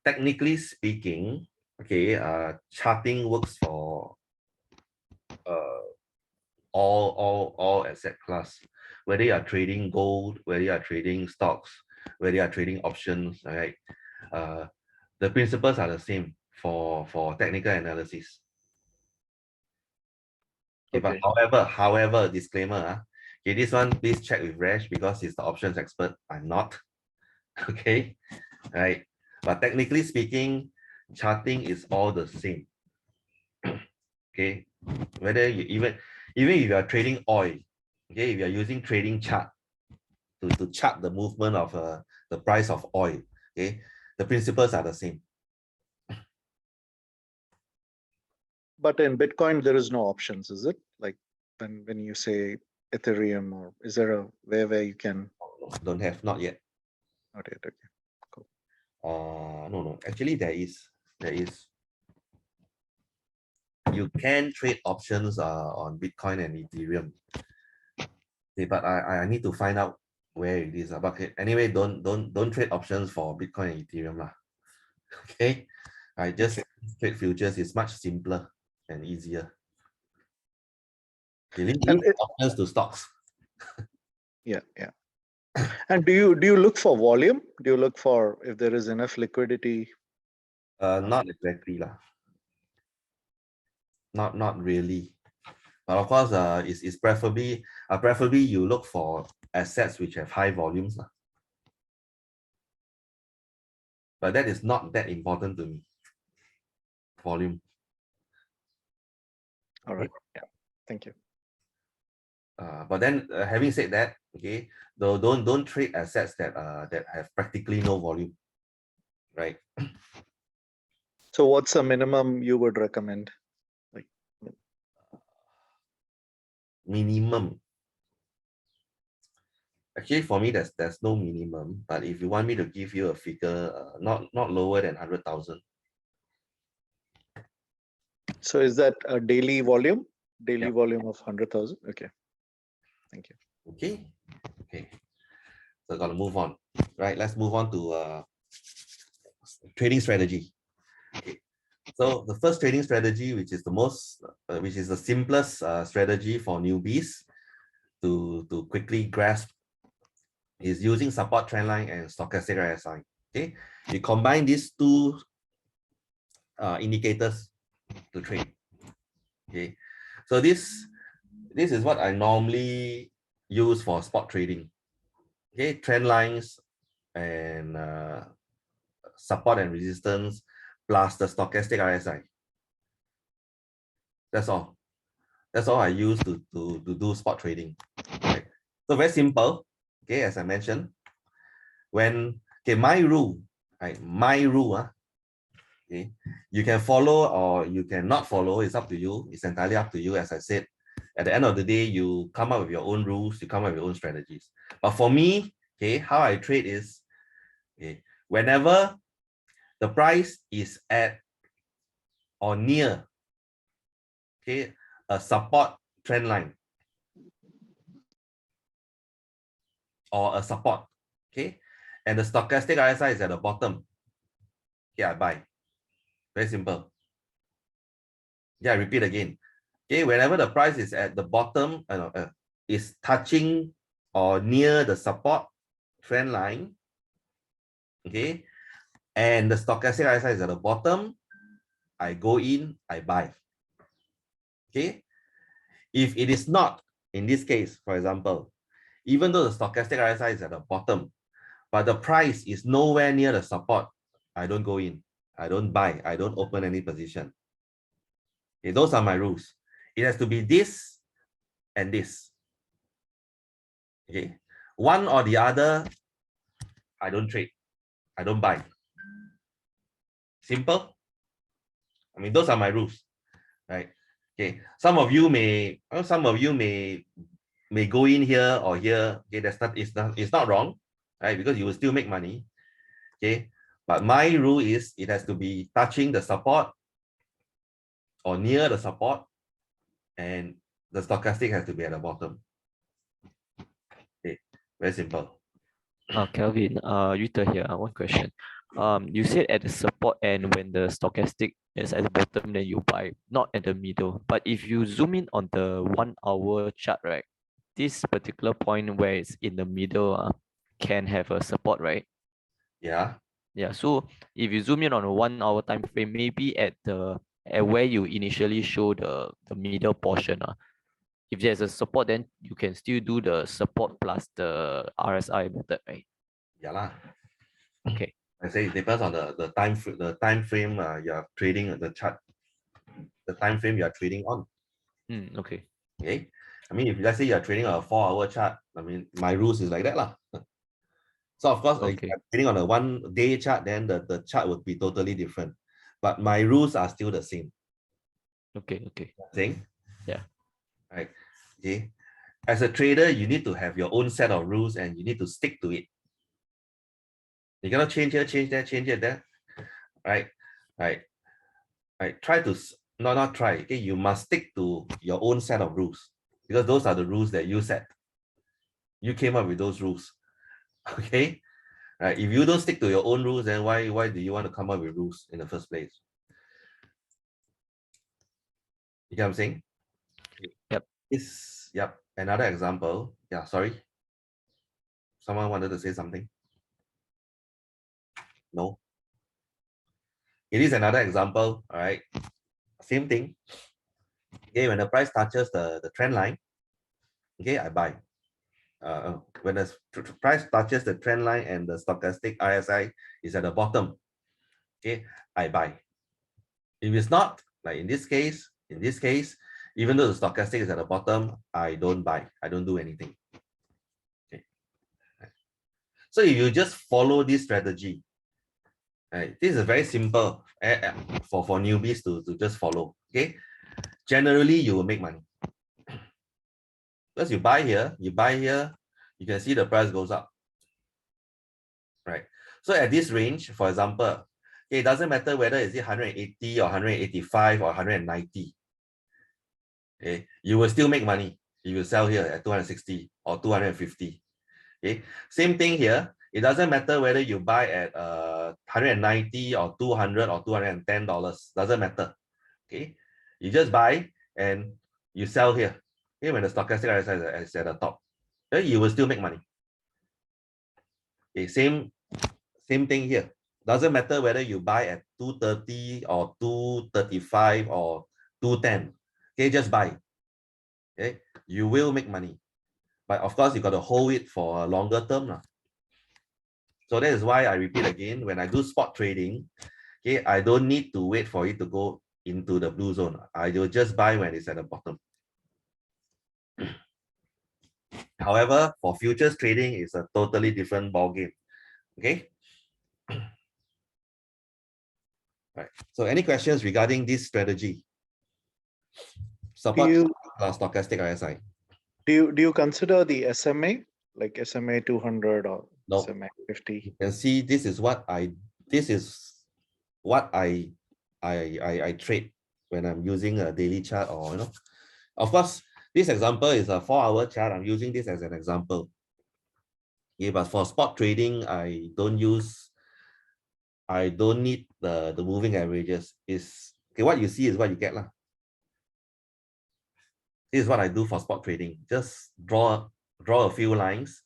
A: Technically speaking, okay, charting works for all asset class, whether you are trading gold, whether you are trading stocks, whether you are trading options, all right. The principles are the same for technical analysis. Okay,
F: Okay.
A: but however, disclaimer, okay, this one please check with Rash because he's the options expert. I'm not. Okay, right. But technically speaking, charting is all the same. Okay, whether you even if you are trading oil, okay, if you are using trading chart to chart the movement of the price of oil, okay, the principles are the same.
F: But in Bitcoin, there is no options, is it? Like when you say Ethereum, or is there a way where you can?
A: Don't have, not yet.
F: Not yet. Okay. Cool.
A: No. Actually, there is. You can trade options on Bitcoin and Ethereum. Okay, but I need to find out where it is. But anyway, don't trade options for Bitcoin and Ethereum lah. Okay, I just trade futures. It's much simpler and easier. You link options to stocks.
F: Yeah. And do you look for volume? Do you look for if there is enough liquidity?
A: Not exactly lah. Not really. But of course, it's preferably you look for assets which have high volumes lah. But that is not that important to me. Volume.
F: All right. Yeah. Thank you.
A: But then, having said that, okay, don't trade assets that have practically no volume, right?
F: So, what's the minimum you would recommend? Like
A: minimum. Actually, for me, there's no minimum. But if you want me to give you a figure, not lower than 100,000.
F: So, is that a daily volume? Daily volume of 100,000. Okay. Thank you.
A: Okay. So gotta move on. Right. Let's move on to trading strategy. Okay. So the first trading strategy, which is the simplest strategy for newbies to quickly grasp, is using support trend line and stochastic RSI. Okay. You combine these two indicators to trade. Okay. So this is what I normally use for spot trading. Okay, trend lines and support and resistance plus the stochastic RSI. That's all. That's all I use to do spot trading. Okay. So very simple. Okay, as I mentioned, my rule, right? My rule, okay, you can follow or you cannot follow. It's up to you. It's entirely up to you. As I said, at the end of the day, you come up with your own rules. You come up with your own strategies. But for me, okay, how I trade is, okay, whenever the price is at or near, okay, a support trend line or a support, okay, and the stochastic RSI is at the bottom, okay, I buy. Very simple. Yeah, I repeat again. Okay, whenever the price is at the bottom, is touching or near the support trend line, okay, and the stochastic RSI is at the bottom, I go in, I buy. Okay, if it is not, in this case, for example, even though the stochastic RSI is at the bottom, but the price is nowhere near the support, I don't go in, I don't buy, I don't open any position. Okay, those are my rules. It has to be this and this. Okay, one or the other, I don't trade, I don't buy. Simple. I mean, those are my rules, right? Okay, some of you may go in here or here. Okay, it's not wrong, right? Because you will still make money. Okay, but my rule is it has to be touching the support or near the support, and the stochastic has to be at the bottom. Okay, very simple.
K: Kelvin, Yuta here. One question. You said at the support end when the stochastic is at the bottom, then you buy, not at the middle. But if you zoom in on the 1 hour chart, right, this particular point where it's in the middle can have a support, right?
A: Yeah.
K: Yeah. So if you zoom in on a 1 hour time frame, maybe at where you initially show the middle portion, if there's a support, then you can still do the support plus the RSI method, right?
A: Yeah lah.
K: Okay.
A: I say it depends on the time frame you are trading the chart, the time frame you are trading on.
K: Okay.
A: Okay. I mean, if let's say you are trading a 4-hour chart, I mean, my rules is like that lah. So of course, if you're trading on a 1 day chart, then the chart would be totally different. But my rules are still the same.
K: Okay. Okay.
A: Saying?
K: Yeah.
A: Right. Okay. As a trader, you need to have your own set of rules and you need to stick to it. You cannot change here, change there, change it there. Right. Right. Right. Try to not try. Okay. You must stick to your own set of rules because those are the rules that you set. You came up with those rules. Okay. Right. If you don't stick to your own rules, then why do you want to come up with rules in the first place? You get what I'm saying?
K: Yep.
A: Yep. Another example. Yeah, sorry. Someone wanted to say something. No. It is another example. All right. Same thing. Okay, when the price touches the trend line, okay, I buy. When the price touches the trend line and the stochastic RSI is at the bottom, okay, I buy. If it's not, like in this case, even though the stochastic is at the bottom, I don't buy. I don't do anything. Okay. So if you just follow this strategy, right, this is very simple for newbies to just follow. Okay, generally you will make money because you buy here, you can see the price goes up, right? So at this range, for example, okay, it doesn't matter whether is it 180 or 185 or 190. Okay, you will still make money if you sell here at 260 or 250. Okay, same thing here. It doesn't matter whether you buy at 190 or 200 or $210. Doesn't matter. Okay, you just buy and you sell here. Okay, when the stochastic RSI is at the top, then you will still make money. Okay, same thing here. Doesn't matter whether you buy at 230 or 235 or 210. Okay, just buy. Okay, you will make money. But of course, you got to hold it for a longer term. So that is why I repeat again, when I do spot trading, okay, I don't need to wait for it to go into the blue zone. I will just buy when it's at the bottom. However, for futures trading, it's a totally different ballgame. Okay. Right. So any questions regarding this strategy? Support stochastic RSI.
L: Do you consider the SMA, like SMA 200 or
A: no.
L: SMA 50?
A: You can see this is what I trade when I'm using a daily chart, or of course this example is a 4-hour chart. I'm using this as an example. Yeah, but for spot trading, I don't need the moving averages. Is okay, what you see is what you get lah. This is what I do for spot trading. Just draw a few lines.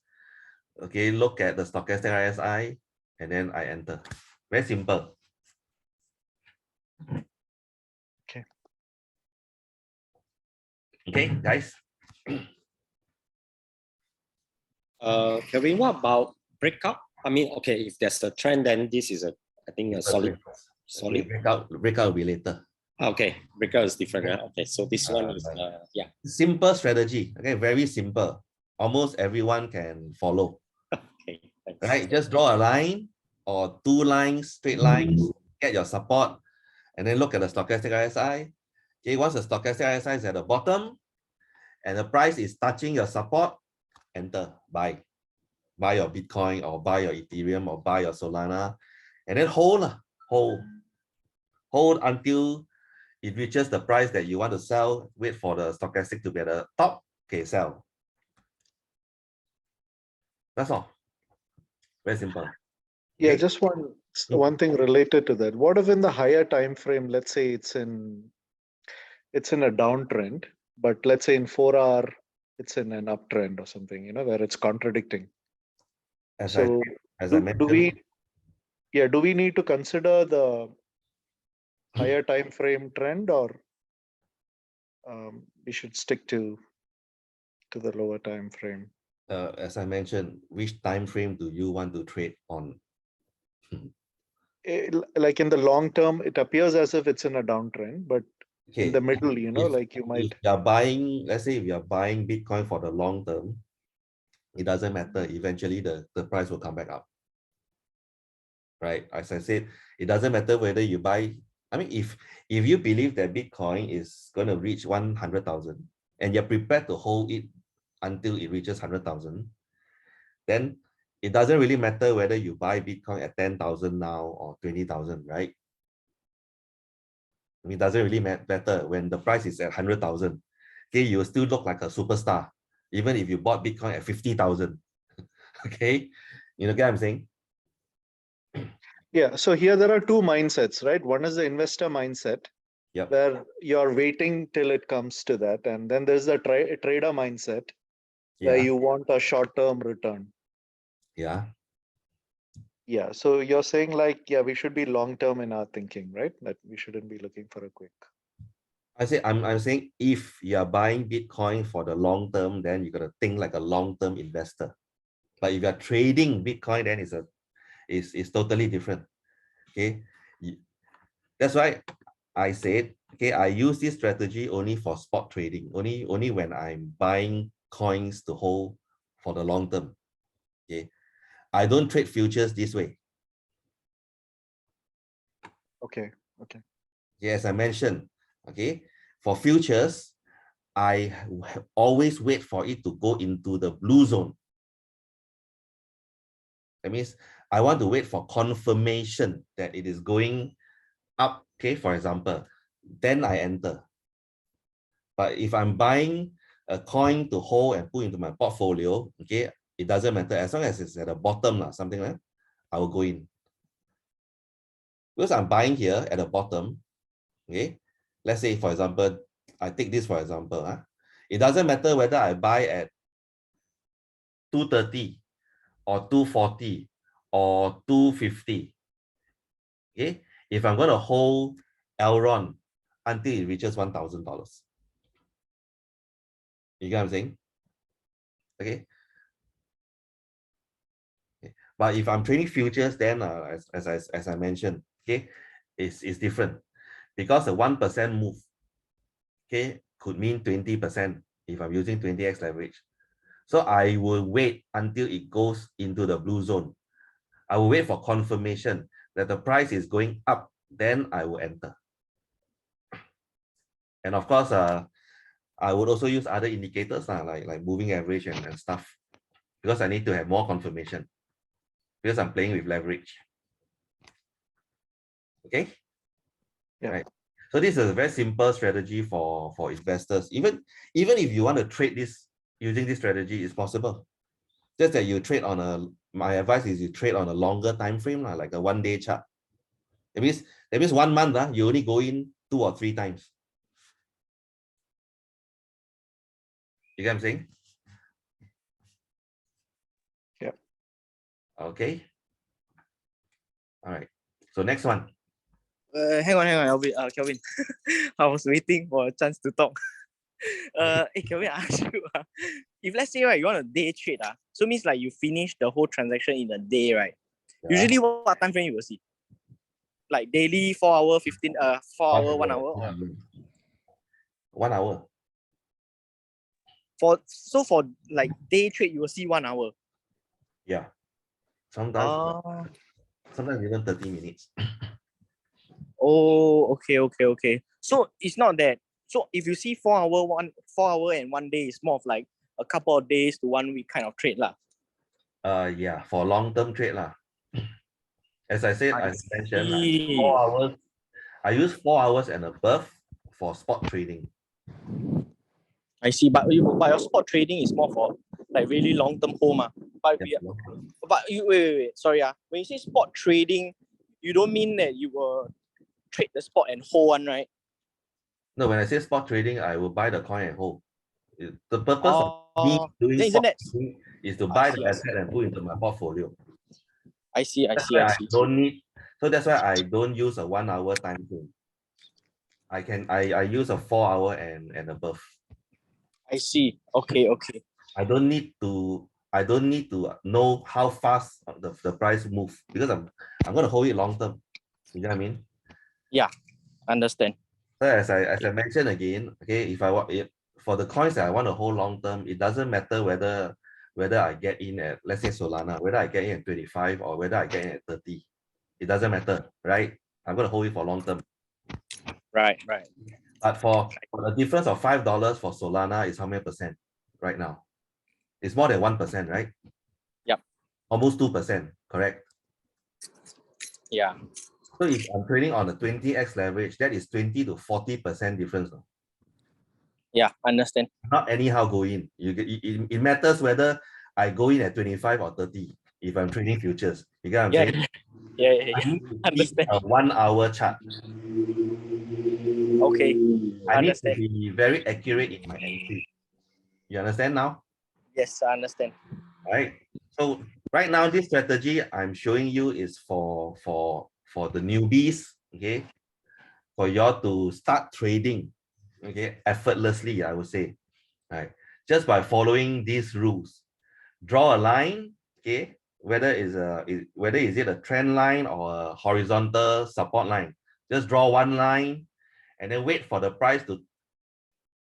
A: Okay, look at the stochastic RSI, and then I enter. Very simple.
L: Okay.
A: Okay, guys.
B: Kevin, what about breakout? I mean, okay, if there's a trend, then this is I think a solid.
A: Okay, breakout will be later.
B: Okay, breakout is different, right? Okay, so this one is yeah.
A: Simple strategy. Okay, very simple. Almost everyone can follow.
B: Okay, thanks.
A: Right, just draw a line or two lines, straight lines, get your support, and then look at the stochastic RSI. Okay, once the stochastic RSI is at the bottom and the price is touching your support, enter, buy your Bitcoin or buy your Ethereum or buy your Solana, and then hold until it reaches the price that you want to sell. Wait for the stochastic to be at the top. Okay, sell. That's all. Very simple.
L: Yeah,
A: Okay.
L: just one thing related to that. What if in the higher time frame, let's say it's in a downtrend, but let's say in 4 hour it's in an uptrend or something, where it's contradicting.
A: As I mentioned,
L: do we need to consider the higher time frame trend, or we should stick to the lower time frame?
A: as I mentioned, which time frame do you want to trade on?
L: Like in the long term, it appears as if it's in a downtrend, but
A: Okay,
L: in the middle, like you might.
A: If you are buying, let's say if you are buying Bitcoin for the long term, it doesn't matter. Eventually, the price will come back up. Right? As I said, it doesn't matter whether you buy. I mean, if you believe that Bitcoin is going to reach 100,000 and you're prepared to hold it until it reaches 100,000, then it doesn't really matter whether you buy Bitcoin at 10,000 now or 20,000, right? I mean, it doesn't really matter when the price is at 100,000. Okay, you still look like a superstar, even if you bought Bitcoin at 50,000. Okay, you know what I'm saying?
L: Yeah, so here there are two mindsets, right? One is the investor mindset, where you're waiting till it comes to that. And then there's the trader mindset, where you want a short-term return.
A: Yeah.
L: Yeah, so you're saying like, yeah, we should be long-term in our thinking, right? That we shouldn't be looking for a quick.
A: I'm saying if you are buying Bitcoin for the long term, then you got to think like a long-term investor. But if you are trading Bitcoin, then it's totally different. Okay, that's why I said, okay, I use this strategy only for spot trading, only when I'm buying coins to hold for the long term. Okay, I don't trade futures this way.
L: Okay.
A: Yes, I mentioned, okay, for futures, I always wait for it to go into the blue zone. That means I want to wait for confirmation that it is going up, okay, for example, then I enter. But if I'm buying a coin to hold and put into my portfolio, okay, it doesn't matter. As long as it's at the bottom, something like that, I will go in. Because I'm buying here at the bottom, okay, let's say, for example, I take this for example. It doesn't matter whether I buy at 230 or 240 or 250. Okay, if I'm going to hold Elron until it reaches $1,000. You get what I'm saying? Okay. But if I'm trading futures, then as I mentioned, okay, it's different because a 1% move, okay, could mean 20% if I'm using 20x leverage. So I will wait until it goes into the blue zone. I will wait for confirmation that the price is going up, then I will enter. And of course, I would also use other indicators like moving average and stuff, because I need to have more confirmation because I'm playing with leverage. Okay.
L: Yeah.
A: Right. So this is a very simple strategy for investors. Even if you want to trade this using this strategy, it's possible. Just that you trade on my advice is you trade on a longer time frame, like a 1-day chart. That means 1 month, you only go in 2 or 3 times. You get what I'm saying?
L: Yeah.
A: Okay. All right. So next one.
M: Hang on, Kelvin. I was waiting for a chance to talk. Kelvin, I ask you, if let's say right, you want a day trade, so means like you finish the whole transaction in a day, right?
A: Yeah.
M: Usually, what time frame you will see? Like daily, 4 hour, 15, 4 hour, 1 hour, or
A: 1 hour.
M: for like day trade, you will see 1 hour.
A: Yeah. Sometimes even 30 minutes.
M: Oh, okay. So it's not that. So if you see 4 hour and 1 day is more of like a couple of days to 1 week kind of trade lah.
A: Yeah, for long-term trade lah. As I said, I mentioned like 4
M: see.
A: hours. I use 4 hours and above for spot trading.
M: I see, but your spot trading is more for like really long term hold ma. But wait, sorry when you say spot trading, you don't mean that you will trade the spot and hold one, right?
A: No, when I say spot trading, I will buy the coin and hold. The purpose of me doing
M: then
A: spot
M: isn't that
A: trading is to buy the asset and put into my portfolio.
M: I see.
A: I don't need, so that's why I don't use a 1 hour time frame. I use a 4 hour and above.
M: I see. Okay.
A: I don't need to know how fast the price move because I'm going to hold it long term. You know what I mean?
M: Yeah, understand.
A: So as I mentioned again, okay, for the coins that I want to hold long term, it doesn't matter whether I get in at, let's say Solana, whether I get in at 25 or whether I get in at 30. It doesn't matter, right? I'm going to hold it for long term.
M: Right.
A: But for the difference of $5 for Solana is how many percent right now? It's more than 1%, right?
M: Yep.
A: Almost 2%, correct?
M: Yeah.
A: So if I'm trading on a 20x leverage, that is 20 to 40% difference.
M: Yeah, understand.
A: Not anyhow go in. It matters whether I go in at 25 or 30 if I'm trading futures. You get what I'm saying?
M: Yeah.
A: I need to
M: Understand.
A: keep a 1 hour chart.
M: Okay.
A: I need
M: Understand.
A: to be very accurate in my entry. You understand now?
M: Yes, I understand.
A: Right. So right now, this strategy I'm showing you is for the newbies, okay, for y'all to start trading, okay, effortlessly, I would say, right, just by following these rules. Draw a line, okay, whether is it a trend line or a horizontal support line. Just draw one line and then wait for the price to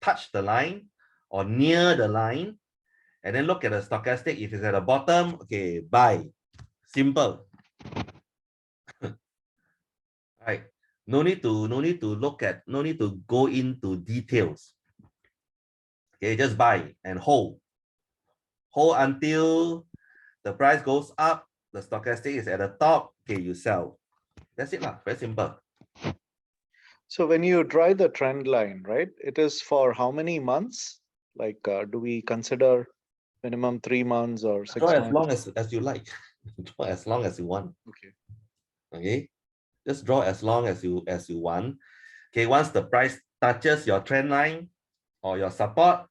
A: touch the line or near the line, and then look at the stochastic. If it's at the bottom, okay, buy. Simple. Right. No need to go into details. Okay, just buy and hold. Hold until the price goes up, the stochastic is at the top, okay, you sell. That's it lah. Very simple.
L: So when you draw the trend line, right, it is for how many months? Like, do we consider minimum 3 months or 6
A: Draw
L: months?
A: as long as you like. Draw as long as you want. Okay. Just draw as long as you want. Okay, once the price touches your trend line or your support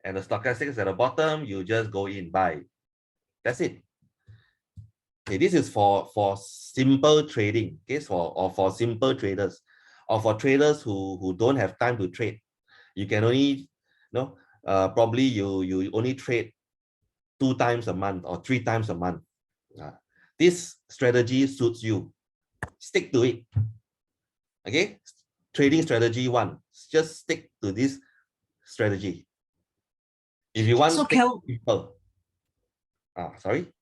A: and the stochastic is at the bottom, you just go in, buy. That's it. Okay, this is for simple trading. Okay, for simple traders, or for traders who don't have time to trade. You can only, probably you only trade 2 times a month or 3 times a month. This strategy suits you. Stick to it. Okay, trading strategy 1. Just stick to this strategy. If you want people, sorry.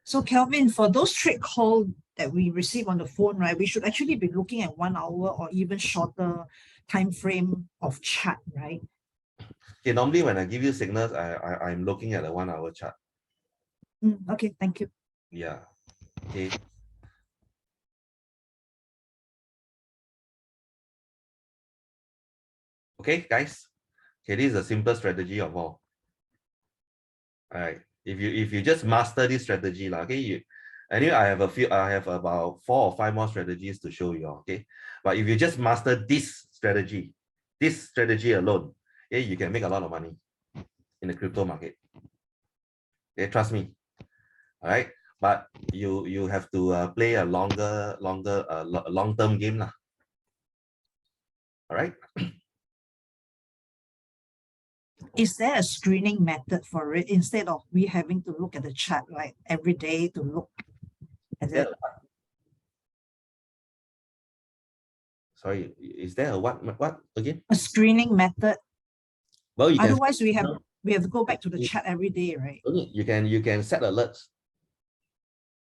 C: So Kelvin, for those trade call that we receive on the phone, right, we should actually be looking at 1 hour or even shorter time frame of chart, right?
A: Okay, normally when I give you signals, I'm looking at a 1 hour chart.
C: Okay, thank you.
A: Yeah. Okay. Okay, guys. Okay, this is a simple strategy of all. All right. If you just master this strategy, okay, anyway, I have about 4 or 5 more strategies to show you. Okay, but if you just master this strategy alone, okay, you can make a lot of money in the crypto market. Okay, trust me. All right, but you have to play a long-term game lah. All right.
C: Is there a screening method for it instead of we having to look at the chart like every day to look at
A: There,
C: it?
A: sorry, is there a what again?
C: A screening method.
A: Well, you can
C: Otherwise, we have to go back to the chat every day, right?
A: you can set alerts.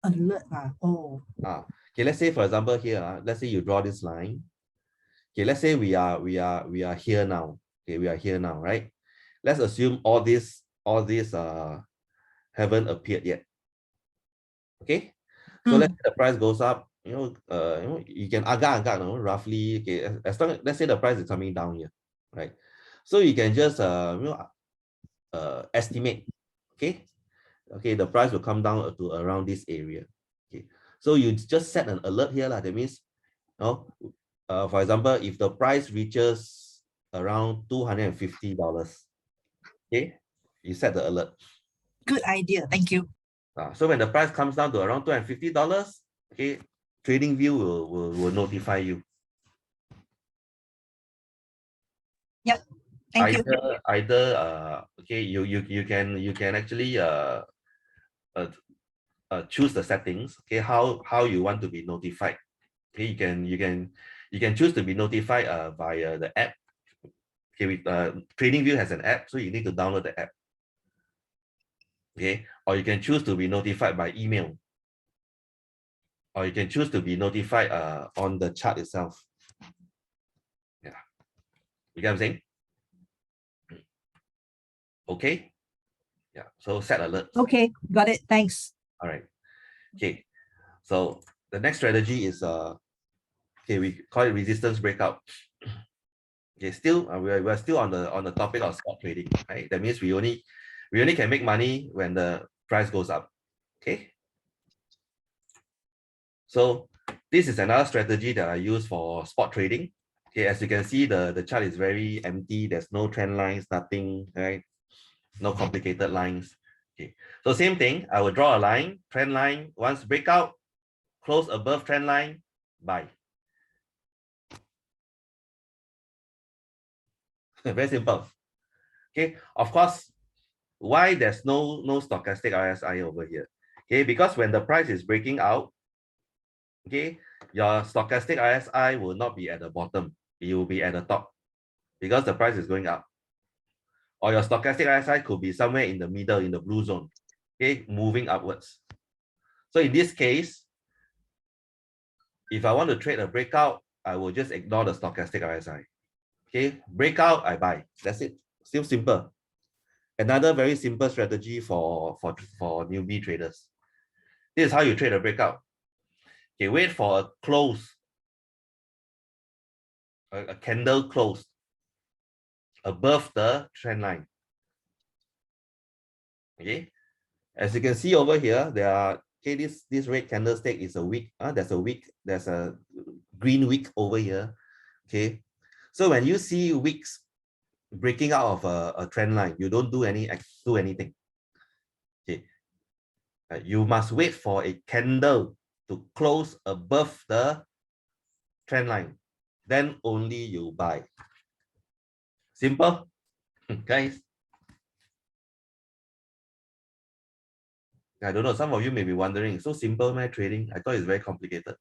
C: Alert. Oh.
A: Okay, let's say for example here, let's say you draw this line. Okay, let's say we are here now. Okay, we are here now, right? Let's assume all these haven't appeared yet. Okay, so let's say the price goes up. You can agak roughly. Okay, as long as, let's say the price is coming down here, right? So you can just estimate. Okay, the price will come down to around this area. Okay, so you just set an alert here lah. That means, for example, if the price reaches around $250, okay, you set the alert.
C: Good idea. Thank you.
A: So when the price comes down to around $250, okay, TradingView will notify you.
C: Yep. Thank you.
A: Okay, you can actually choose the settings. Okay, how you want to be notified. Okay, you can choose to be notified via the app. Okay, with TradingView has an app, so you need to download the app. Okay, or you can choose to be notified by email, or you can choose to be notified on the chart itself. Yeah, you get what I'm saying? Okay. Yeah, so set alerts.
C: Okay, got it. Thanks.
A: All right. Okay, so the next strategy is okay, we call it resistance breakout. Okay, still we're still on the topic of spot trading, right? That means we only can make money when the price goes up. Okay, so this is another strategy that I use for spot trading. Okay, as you can see, the chart is very empty. There's no trend lines, nothing, right? No complicated lines. Okay, so same thing. I will draw a line, trend line. Once breakout, close above trend line, buy. Very simple. Okay, of course, why there's no stochastic RSI over here? Okay, because when the price is breaking out, okay, your stochastic RSI will not be at the bottom, it will be at the top because the price is going up. Or your stochastic RSI could be somewhere in the middle, in the blue zone, okay, moving upwards. So in this case, if I want to trade a breakout, I will just ignore the stochastic RSI. Okay, breakout, I buy. That's it. Still simple. Another very simple strategy for newbie traders. This is how you trade a breakout. Okay, wait for a close, a candle close above the trend line. Okay, as you can see over here, there are this red candlestick is a wick. There's a green wick over here. Okay, so when you see wicks breaking out of a trend line, you don't do anything. Okay, you must wait for a candle to close above the trend line, then only you buy. Simple, guys. I don't know, some of you may be wondering, so simple my trading? I thought it's very complicated.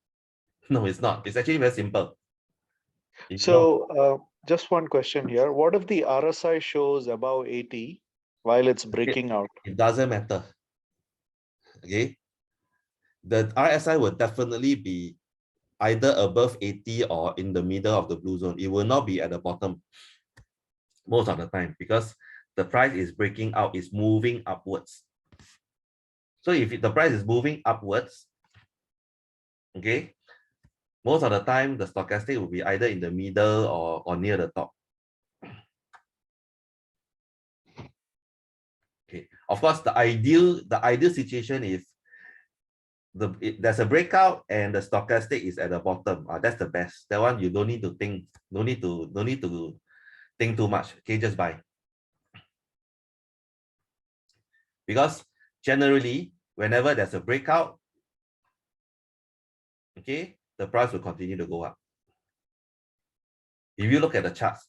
A: No, it's not. It's actually very simple.
L: So just one question here. What if the RSI shows above 80 while it's breaking out?
A: It doesn't matter. Okay. The RSI will definitely be either above 80 or in the middle of the blue zone. It will not be at the bottom most of the time because the price is breaking out, is moving upwards. So if the price is moving upwards, okay, most of the time the stochastic will be either in the middle or near the top. Okay, of course, the ideal situation is there's a breakout and the stochastic is at the bottom. That's the best. That one you don't need to think, no need to think too much. Okay, just buy. Because generally, whenever there's a breakout, okay, the price will continue to go up. If you look at the charts,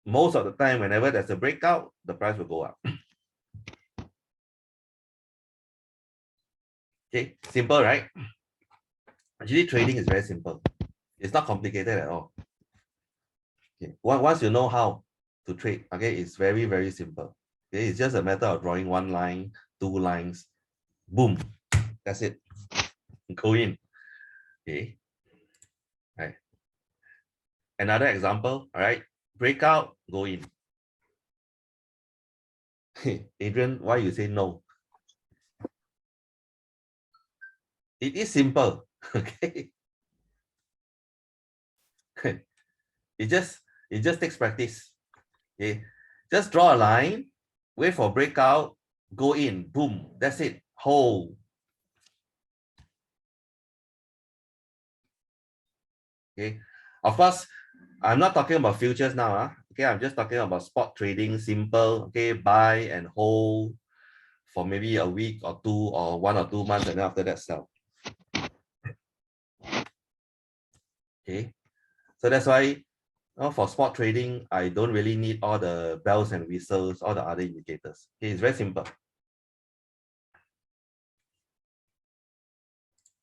A: most of the time, whenever there's a breakout, the price will go up. Okay, simple, right? Actually, trading is very simple. It's not complicated at all. Okay, once you know how to trade, okay, it's very, very simple. Okay, it's just a matter of drawing one line, two lines, boom, that's it. Go in. Okay. Right. Another example, all right. Breakout, go in. Adrian, why you say no? It is simple. Okay. It just takes practice. Okay. Just draw a line, wait for breakout, go in, boom, that's it. Hold. Okay. Of course, I'm not talking about futures now. Okay, I'm just talking about spot trading, simple. Okay, buy and hold for maybe a week or two or 1 or 2 months, and then after that sell. Okay, so that's why for spot trading, I don't really need all the bells and whistles, all the other indicators. Okay, it's very simple.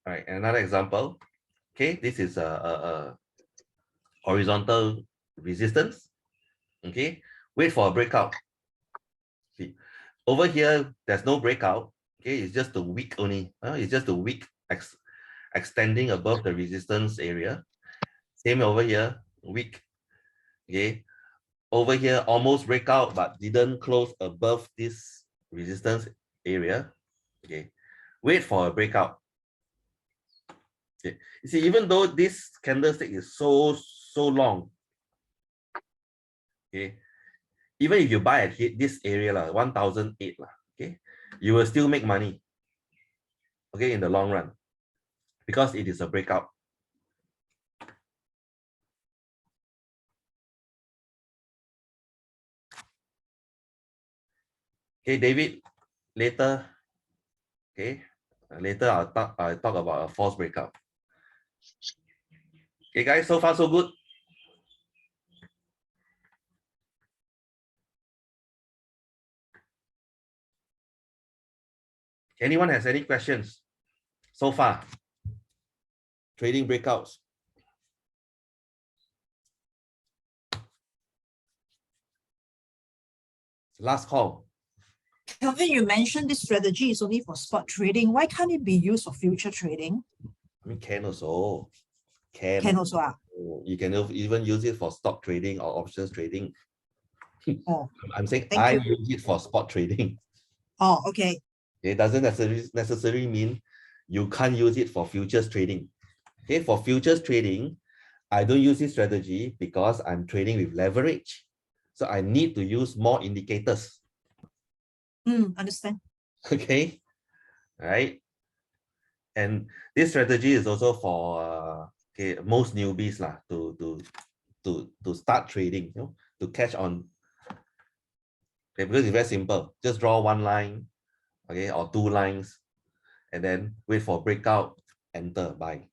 A: All right, another example. Okay, this is a horizontal resistance. Okay, wait for a breakout. See, over here, there's no breakout. Okay, it's just a wick only. It's just a wick extending above the resistance area. Same over here, wick. Okay, over here almost breakout but didn't close above this resistance area. Okay, wait for a breakout. Okay, you see, even though this candlestick is so long, okay, even if you buy at this area 1008 okay, you will still make money, okay, in the long run, because it is a breakout. Okay, David, later, okay, later I'll talk about a false breakout. Okay, guys, so far so good. Anyone has any questions so far? Trading breakouts. Last call.
C: Kelvin, you mentioned this strategy is only for spot trading. Why can't it be used for future trading?
A: I mean, can also.
C: Can also.
A: You can even use it for stock trading or options trading.
C: Oh,
A: I'm saying
C: thank you.
A: use it for spot trading.
C: Oh, okay.
A: It doesn't necessarily mean you can't use it for futures trading. Okay, for futures trading, I don't use this strategy because I'm trading with leverage. So I need to use more indicators.
C: Understand.
A: Okay, right. And this strategy is also for okay, most newbies to start trading, to catch on. Okay, because it's very simple. Just draw one line, okay, or two lines, and then wait for breakout, enter, buy.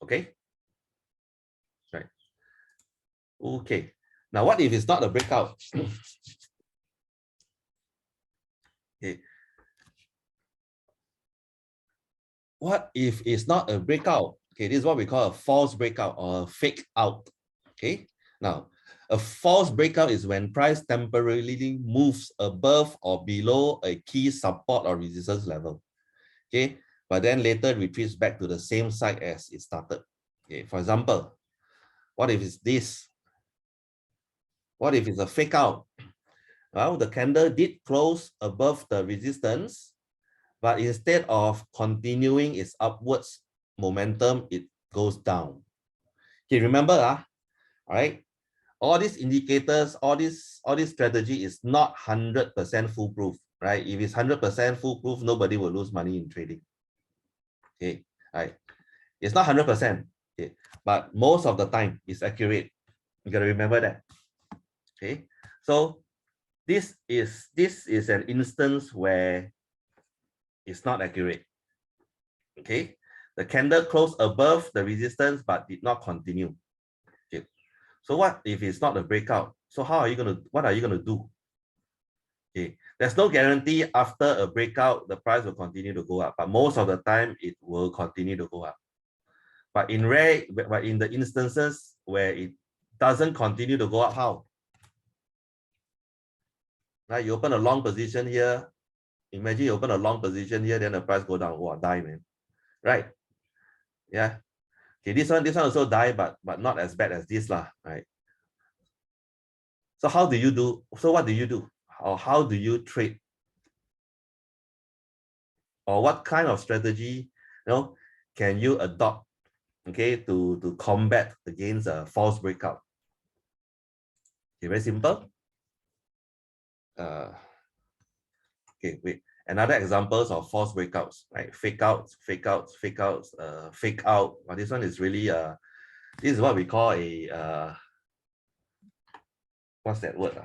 A: Okay, right. Okay, now what if it's not a breakout? Okay, what if it's not a breakout? Okay, this is what we call a false breakout or a fake out. Okay, now a false breakout is when price temporarily moves above or below a key support or resistance level. Okay, but then later retreats back to the same site as it started. Okay, for example, what if it's this? What if it's a fake out? Well, the candle did close above the resistance, but instead of continuing its upwards momentum, it goes down. Okay, remember, all right, all these indicators, all this strategy is not 100% foolproof, right? If it's 100% foolproof, nobody will lose money in trading. Okay, right? It's not 100%, okay, but most of the time it's accurate. You gotta remember that. Okay, so this is an instance where it's not accurate. Okay, the candle closed above the resistance but did not continue. Okay, So what if it's not a breakout? So what are you gonna do? Okay, there's no guarantee after a breakout the price will continue to go up, but most of the time it will continue to go up. But in the instances where it doesn't continue to go up, how? Right, you open a long position here. Imagine you open a long position here, then the price go down. Wow, die, man. Right? Yeah. Okay, this one also die, but not as bad as this lah. Right. So what do you do? Or how do you trade? Or what kind of strategy, can you adopt, okay, to combat against a false breakout? Okay, very simple. Okay, wait. Another examples of false breakouts, right? Fake outs, fake outs, fake outs, fake out. Well, this one is really this is what we call a what's that word?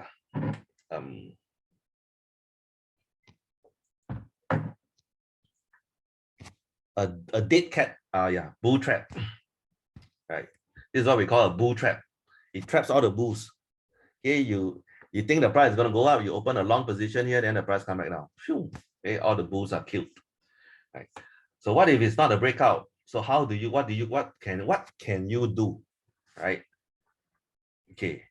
A: A dead cat. Yeah, bull trap. Right. This is what we call a bull trap. It traps all the bulls. Okay, you think the price is going to go up, you open a long position here, then the price come back down. Phew. Okay, all the bulls are killed. Right. So what if it's not a breakout? So what can you do? Right. Okay.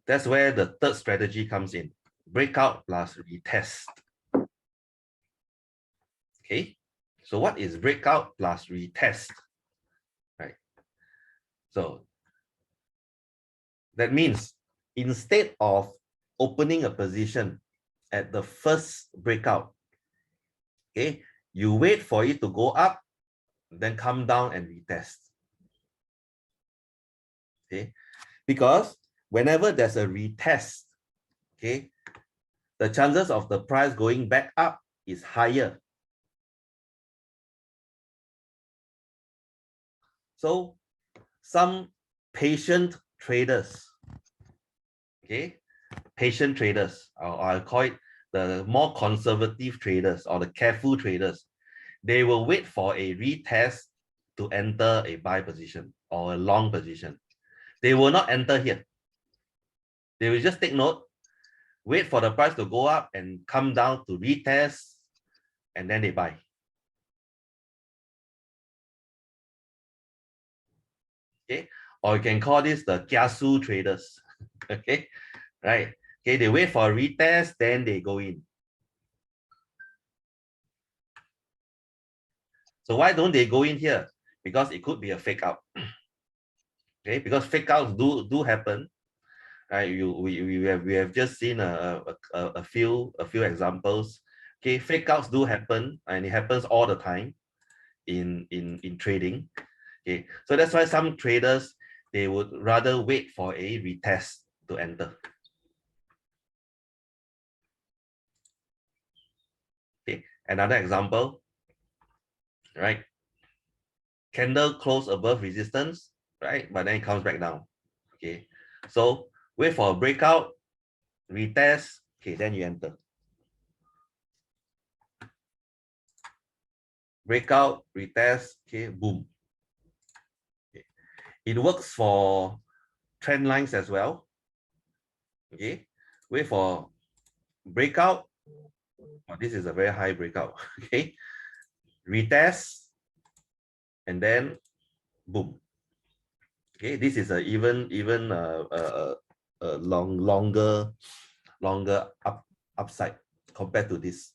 A: That's where the third strategy comes in. Breakout plus retest. Okay. So what is breakout plus retest? Right. So that means instead of opening a position at the first breakout, okay, you wait for it to go up, then come down and retest. Okay, because whenever there's a retest, okay, the chances of the price going back up is higher. So some patient traders, okay, patient traders, or I'll call it the more conservative traders or the careful traders, they will wait for a retest to enter a buy position or a long position. They will not enter here. They will just take note, wait for the price to go up and come down to retest, and then they buy. Okay, or you can call this the kiasu traders. Okay, right? Okay, they wait for a retest, then they go in. So why don't they go in here? Because it could be a fake out. Okay, because fake outs do happen. Right? We have just seen a few examples. Okay, fake outs do happen, and it happens all the time in trading. Okay, so that's why some traders, they would rather wait for a retest to enter. Okay, another example, right? Candle close above resistance, right? But then it comes back down. Okay, so wait for a breakout, retest, okay, then you enter. Breakout, retest, okay, boom. Okay. It works for trend lines as well. Okay, wait for breakout. Oh, this is a very high breakout. Okay, retest, and then boom. Okay, this is a even longer upside compared to this.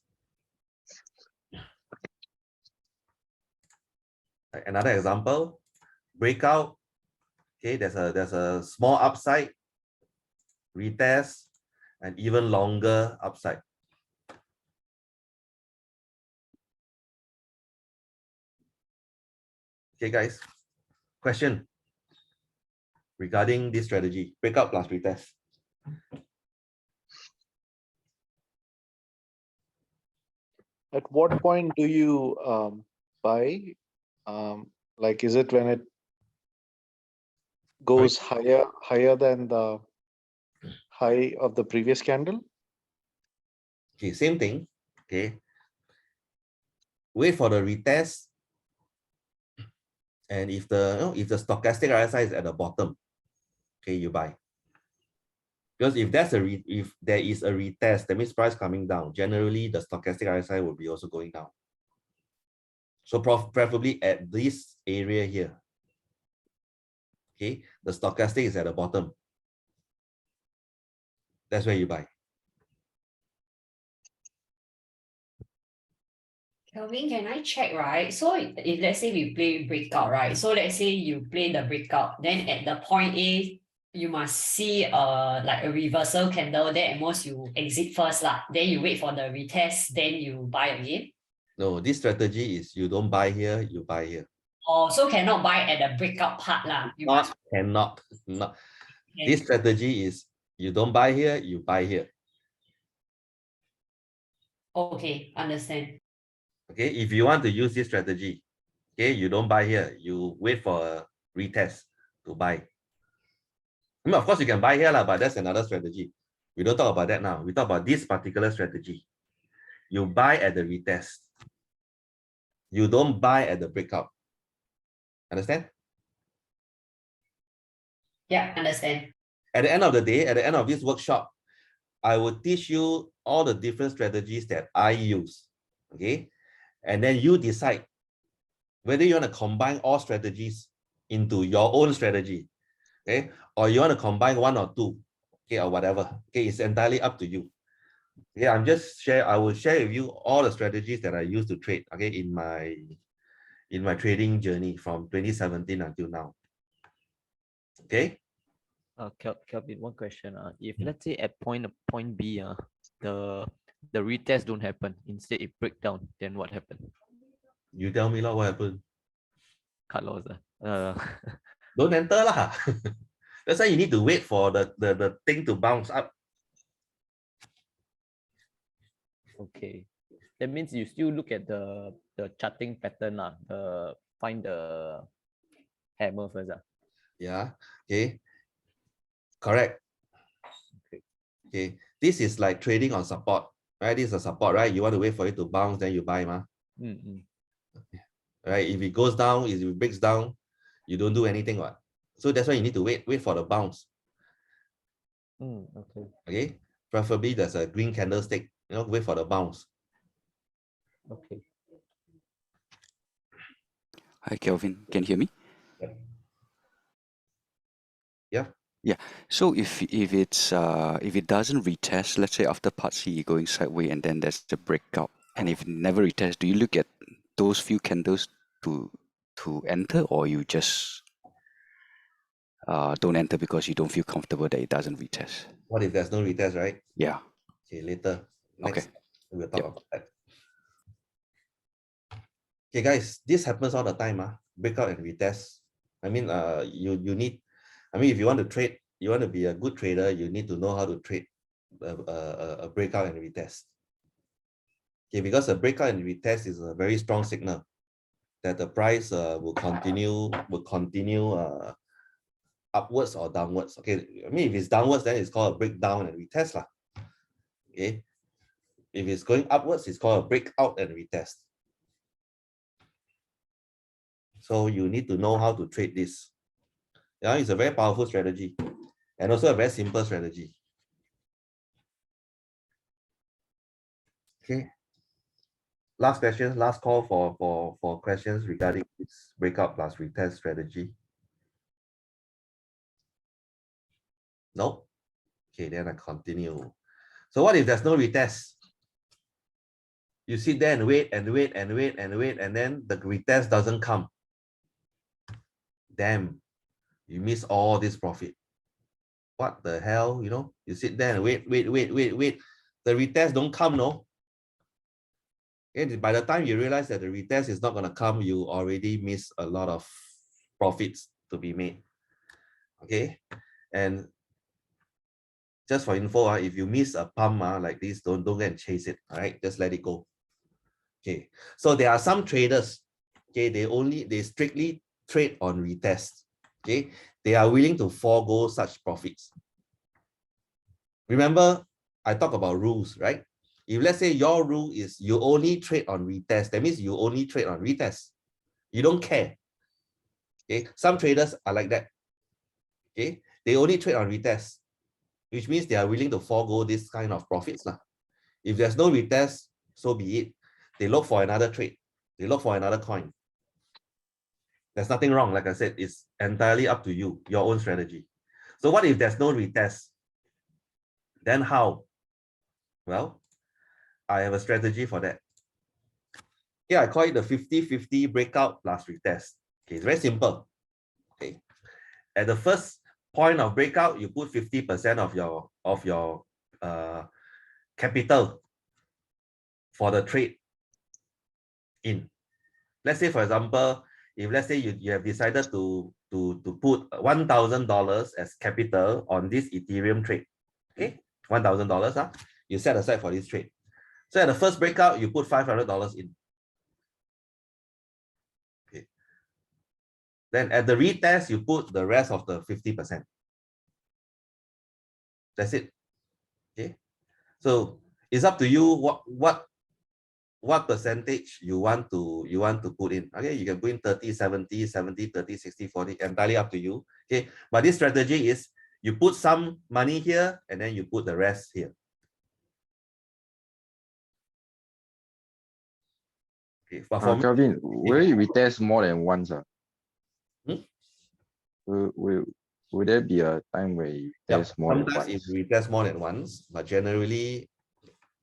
A: Another example, breakout. Okay, there's a small upside, retest, and even longer upside. Okay, guys, question regarding this strategy, breakout plus retest.
L: At what point do you buy? Like, is it when it goes higher than the high of the previous candle?
A: Okay, same thing. Okay, wait for the retest, and if the stochastic RSI is at the bottom, okay, you buy. Because if there is a retest, that means price coming down. Generally, the stochastic RSI will be also going down. So preferably at this area here. Okay, the stochastic is at the bottom. That's where you buy.
I: Kelvin, can I check, right? So if let's say we play breakout, right? So let's say you play the breakout, then at the point A, you must see like a reversal candle. Then at most you exit first lah. Then you wait for the retest, then you buy again.
A: No, this strategy is you don't buy here, you buy here.
I: Oh, so cannot buy at the breakout part lah. You must.
A: Not.
I: Okay.
A: This strategy is you don't buy here, you buy here.
I: Okay, understand.
A: Okay, if you want to use this strategy, okay, you don't buy here, you wait for a retest to buy. I mean, of course, you can buy here, but that's another strategy. We don't talk about that now. We talk about this particular strategy. You buy at the retest. You don't buy at the breakout. Understand?
I: Yeah, understand.
A: At the end of the day, at the end of this workshop, I will teach you all the different strategies that I use. Okay. And then you decide whether you want to combine all strategies into your own strategy. Okay. Or you want to combine one or two. Okay. Or whatever. Okay. It's entirely up to you. Okay. I will share with you all the strategies that I use to trade. Okay. In my trading journey from 2017 until now. Okay.
K: Kelvin, one question. If let's say at point B, the retest don't happen, instead it break down, then what happened?
A: You tell me what happened.
K: Cut loss.
A: Don't enter lah. That's why you need to wait for the thing to bounce up.
K: Okay. That means you still look at the charting pattern, find the hammer first.
A: Yeah. Okay. Correct. Okay. This is like trading on support, right? This is a support, right? You want to wait for it to bounce, then you buy, ma. Right? If it goes down, if it breaks down, you don't do anything, what? So that's why you need to wait for the bounce.
K: Okay.
A: Okay. Preferably there's a green candlestick. Wait for the bounce.
K: Okay.
N: Hi, Kelvin. Can you hear me?
A: Yeah.
N: Yeah. So if it doesn't retest, let's say after part C going sideways and then there's the breakout, and if it never retests, do you look at those few candles to enter, or you just don't enter because you don't feel comfortable that it doesn't retest?
A: What if there's no retest, right?
N: Yeah.
A: Okay, later. Next, we'll talk about that. Okay, guys, this happens all the time. Breakout and retest. I mean, you need. I mean, if you want to trade, you want to be a good trader, you need to know how to trade a breakout and retest. Okay, because a breakout and retest is a very strong signal that the price will continue upwards or downwards. Okay, I mean, if it's downwards, then it's called a breakdown and retest lah. Okay, if it's going upwards, it's called a breakout and retest. So you need to know how to trade this. Yeah, it's a very powerful strategy and also a very simple strategy. Okay. Last question, last call for questions regarding this breakout plus retest strategy. No? Okay, then I continue. So what if there's no retest? You sit there and wait and wait and wait and wait, and then the retest doesn't come. Damn, you miss all this profit. What the hell, you sit there and wait. The retest don't come, no? And by the time you realize that the retest is not going to come, you already miss a lot of profits to be made. Okay, and just for info, if you miss a pump like this, don't go and chase it. All right, just let it go. Okay, so there are some traders. Okay, they strictly trade on retest. Okay, they are willing to forego such profits. Remember, I talk about rules, right? If let's say your rule is you only trade on retest, that means you only trade on retest. You don't care. Okay, some traders are like that. Okay, They only trade on retest, which means they are willing to forego this kind of profits lah. If there's no retest, so be it. They look for another trade. They look for another coin. There's nothing wrong. Like I said, it's entirely up to you, your own strategy. So what if there's no retest? Then how? Well, I have a strategy for that. Here I call it the 50-50 breakout plus retest. Okay, it's very simple. Okay, at the first point of breakout, you put 50% of your capital for the trade in. Let's say, for example, if let's say you have decided to put $1,000 as capital on this Ethereum trade, okay, $1,000, you set aside for this trade. So at the first breakout, you put $500 in. Okay. Then at the retest, you put the rest of the 50%. That's it. Okay. So it's up to you what percentage you want to put in. Okay, you can put in 30, 70, 70, 30, 60, 40, entirely up to you. Okay, but this strategy is you put some money here and then you put the rest here. Okay, but for
O: Kelvin, will you retest more than once? Will there be a time where you retest more than
A: sometimes
O: once?
A: it retest more than once, but generally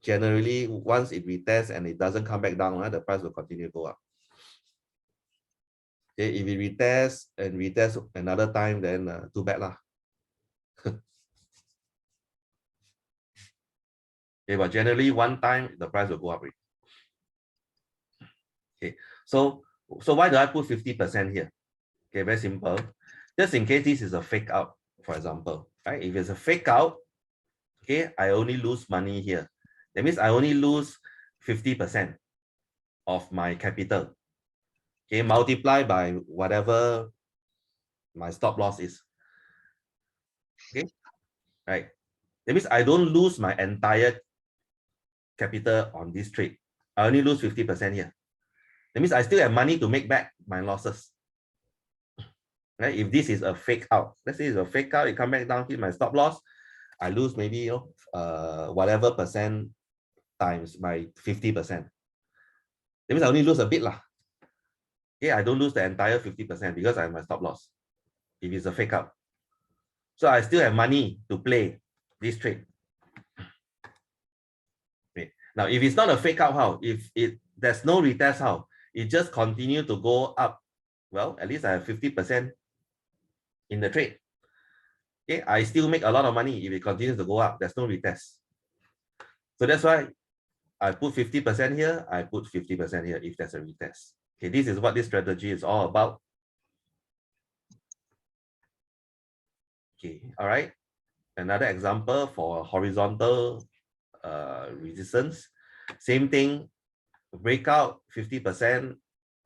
A: once it retests and it doesn't come back down, the price will continue to go up. Okay, if it retests and retests another time, then too bad lah. Okay, but generally one time the price will go up. Okay, so why do I put 50% here? Okay, very simple. Just in case this is a fake out, for example, right? If it's a fake out, okay, I only lose money here. That means I only lose 50% of my capital. Okay, multiply by whatever my stop loss is. Okay, right. That means I don't lose my entire capital on this trade. I only lose 50% here. That means I still have money to make back my losses. Right? If this is a fake out, let's say it's a fake out, it come back down, hit my stop loss, I lose maybe whatever percent times my 50%. That means I only lose a bit lah. Okay, I don't lose the entire 50% because I have my stop loss. If it's a fake out, so I still have money to play this trade. Okay. Now, if it's not a fake out, how? If there's no retest, how? It just continue to go up. Well, at least I have 50% in the trade. Okay, I still make a lot of money if it continues to go up. There's no retest. So that's why I put 50% here, I put 50% here if there's a retest. Okay, this is what this strategy is all about. Okay, all right. Another example for horizontal resistance. Same thing, breakout 50%,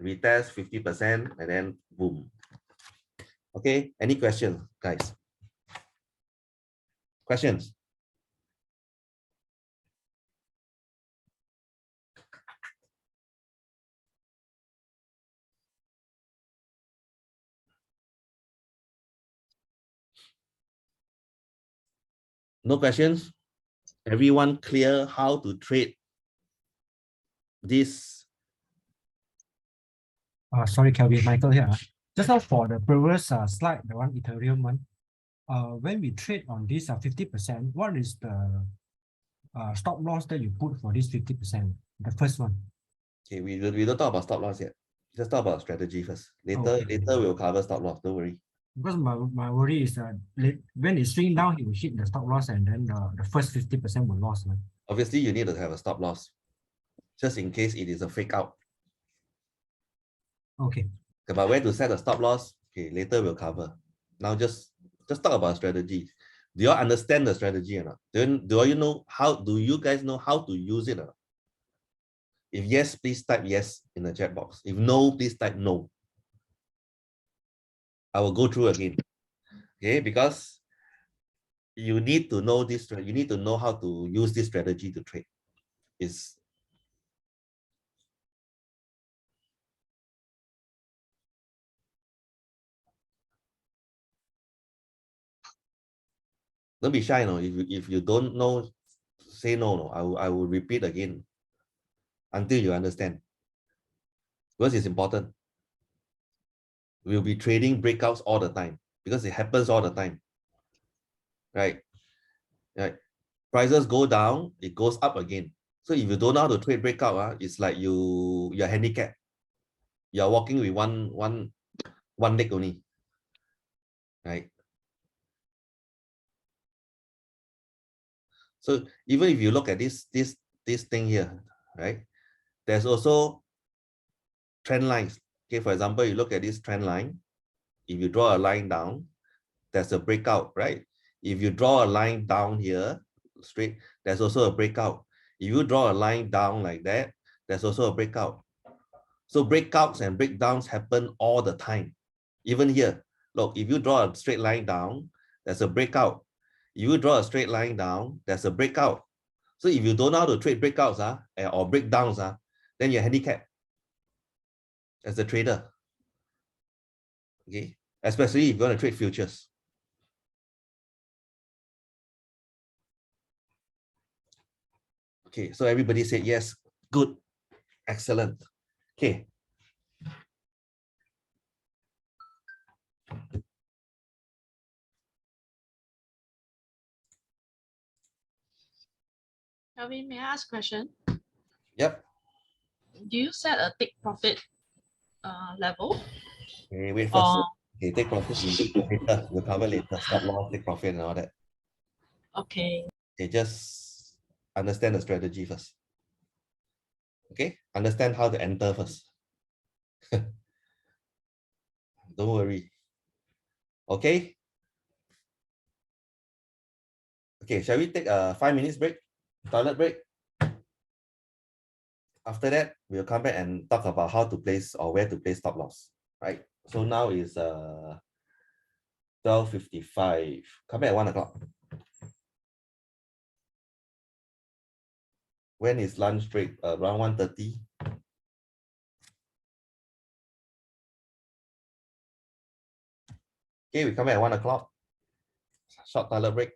A: retest 50%, and then boom. Okay, any questions, guys? Questions? No questions? Everyone clear how to trade this?
P: Sorry, Kelvin, Michael here. Just now for the previous slide, the one Ethereum one, when we trade on this 50%, what is the stop loss that you put for this 50%? The first one.
A: Okay, we don't talk about stop loss yet. Just talk about strategy first. Later,
P: Okay.
A: later we'll cover stop loss. Don't worry.
P: Because my worry is that when it swing down, it will hit the stop loss and then the first 50% will lose. Right?
A: Obviously, you need to have a stop loss, just in case it is a fake out.
P: Okay.
A: But where to set a stop loss? Okay, later we'll cover. Now just talk about strategy. Do you all understand the strategy or not? Do you know how? Do you guys know how to use it or not? If yes, please type yes in the chat box. If no, please type no. I will go through again. Okay, because you need to know this. You need to know how to use this strategy to trade. It's Don't be shy, no. If you don't know, say no, no. I will repeat again until you understand. Because it's important. We'll be trading breakouts all the time because it happens all the time. Right? Right. Prices go down, it goes up again. So if you don't know how to trade breakout, it's like you're handicapped. You're walking with one leg only. Right? So even if you look at this thing here, right? There's also trend lines. Okay, for example, you look at this trend line. If you draw a line down, there's a breakout, right? If you draw a line down here, straight, there's also a breakout. If you draw a line down like that, there's also a breakout. So breakouts and breakdowns happen all the time. Even here, look, if you draw a straight line down, there's a breakout. If you draw a straight line down, there's a breakout. So if you don't know how to trade breakouts or breakdowns, then you're handicapped as a trader. Okay, especially if you want to trade futures. Okay, so everybody said yes, good, excellent. Okay.
G: Kelvin, may I ask a question?
A: Yep.
G: Do you set a take profit level?
A: Okay, wait first.
G: Or
A: Okay, take profit later. We'll cover later. Stop loss, take profit, and all that.
G: okay.
A: Okay, just understand the strategy first. Okay, understand how to enter first. Don't worry. Okay. Okay, shall we take a 5 minutes break? Toilet break. After that, we'll come back and talk about how to place or where to place stop loss. Right. So now is 12:55. Come back at 1 o'clock. When is lunch break? Around 1:30. Okay, we come back at 1 o'clock. Short toilet break.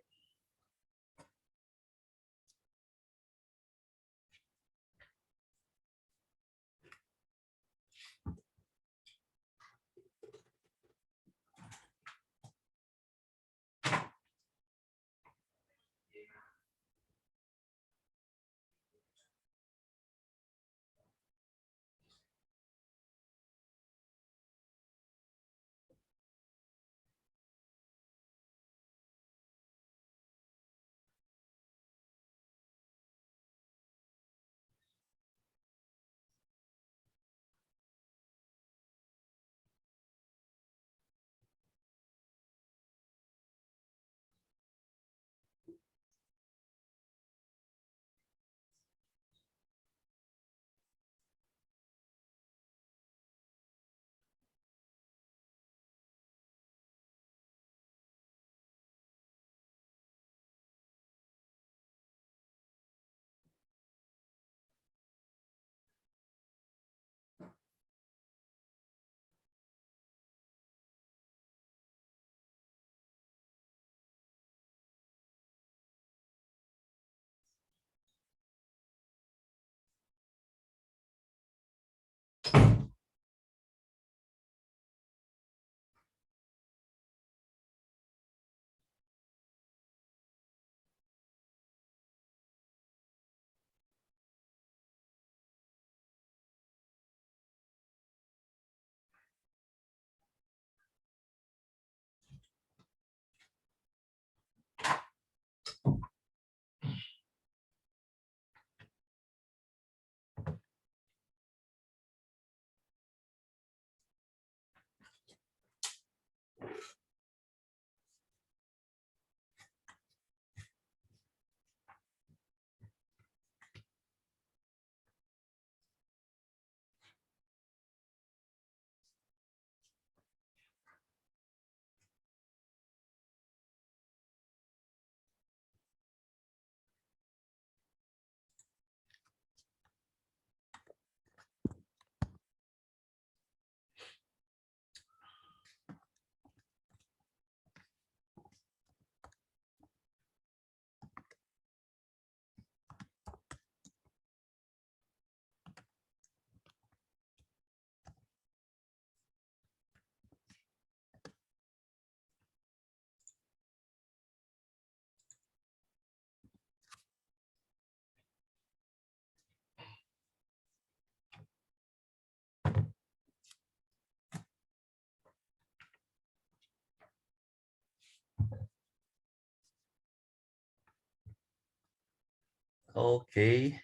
A: Okay.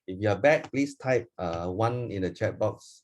A: If you are back, please type one in the chat box.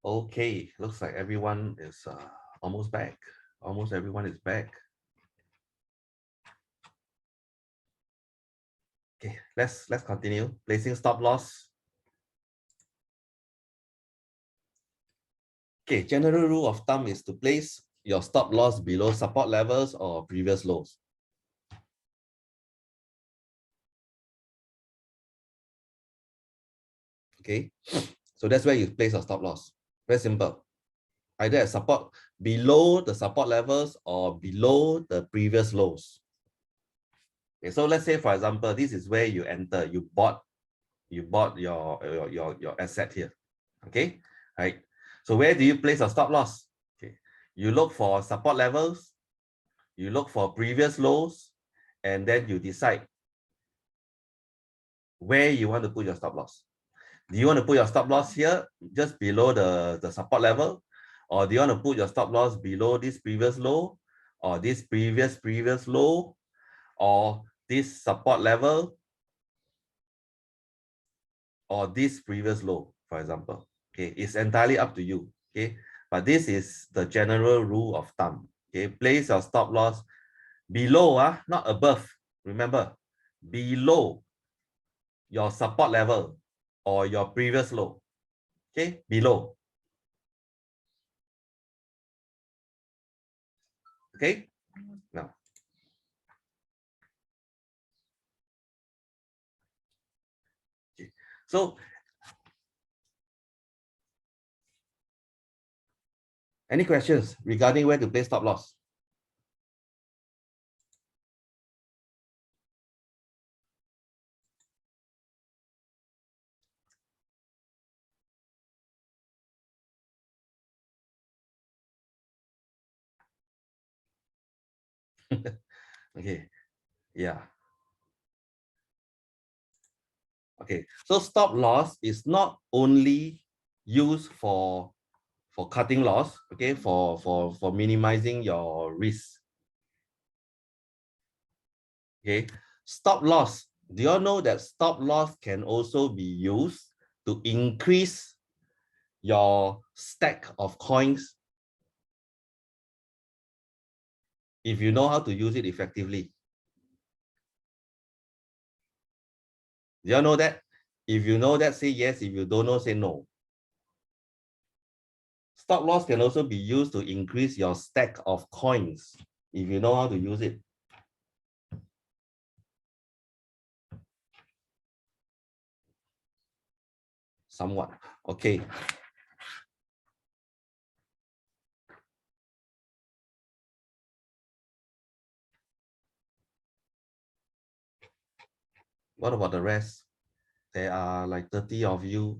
A: Okay, looks like everyone is almost back. Almost everyone is back. Okay, let's continue. Placing stop loss. Okay, general rule of thumb is to place your stop loss below support levels or previous lows. Okay, so that's where you place your stop loss. Very simple. Either at support below the support levels or below the previous lows. Okay, so let's say for example, this is where you enter, you bought your asset here. Okay, right. So where do you place your stop loss? Okay, you look for support levels, you look for previous lows, and then you decide where you want to put your stop loss. Do you want to put your stop loss here just below the support level, or do you want to put your stop loss below this previous low, or this previous low, or this support level, or this previous low, for example? Okay, it's entirely up to you. Okay, but this is the general rule of thumb. Okay, place your stop loss below, not above. Remember, below your support level or your previous low. Okay, below. Okay, now. Okay. So, any questions regarding where to place stop loss? Okay, yeah. Okay, so stop loss is not only used for cutting loss, okay, for minimizing your risk. Okay, stop loss. Do you all know that stop loss can also be used to increase your stack of coins if you know how to use it effectively? Do you all know that? If you know that, say yes. If you don't know, say no. Stop loss can also be used to increase your stack of coins if you know how to use it. Somewhat. Okay. What about the rest? There are like 30 of you.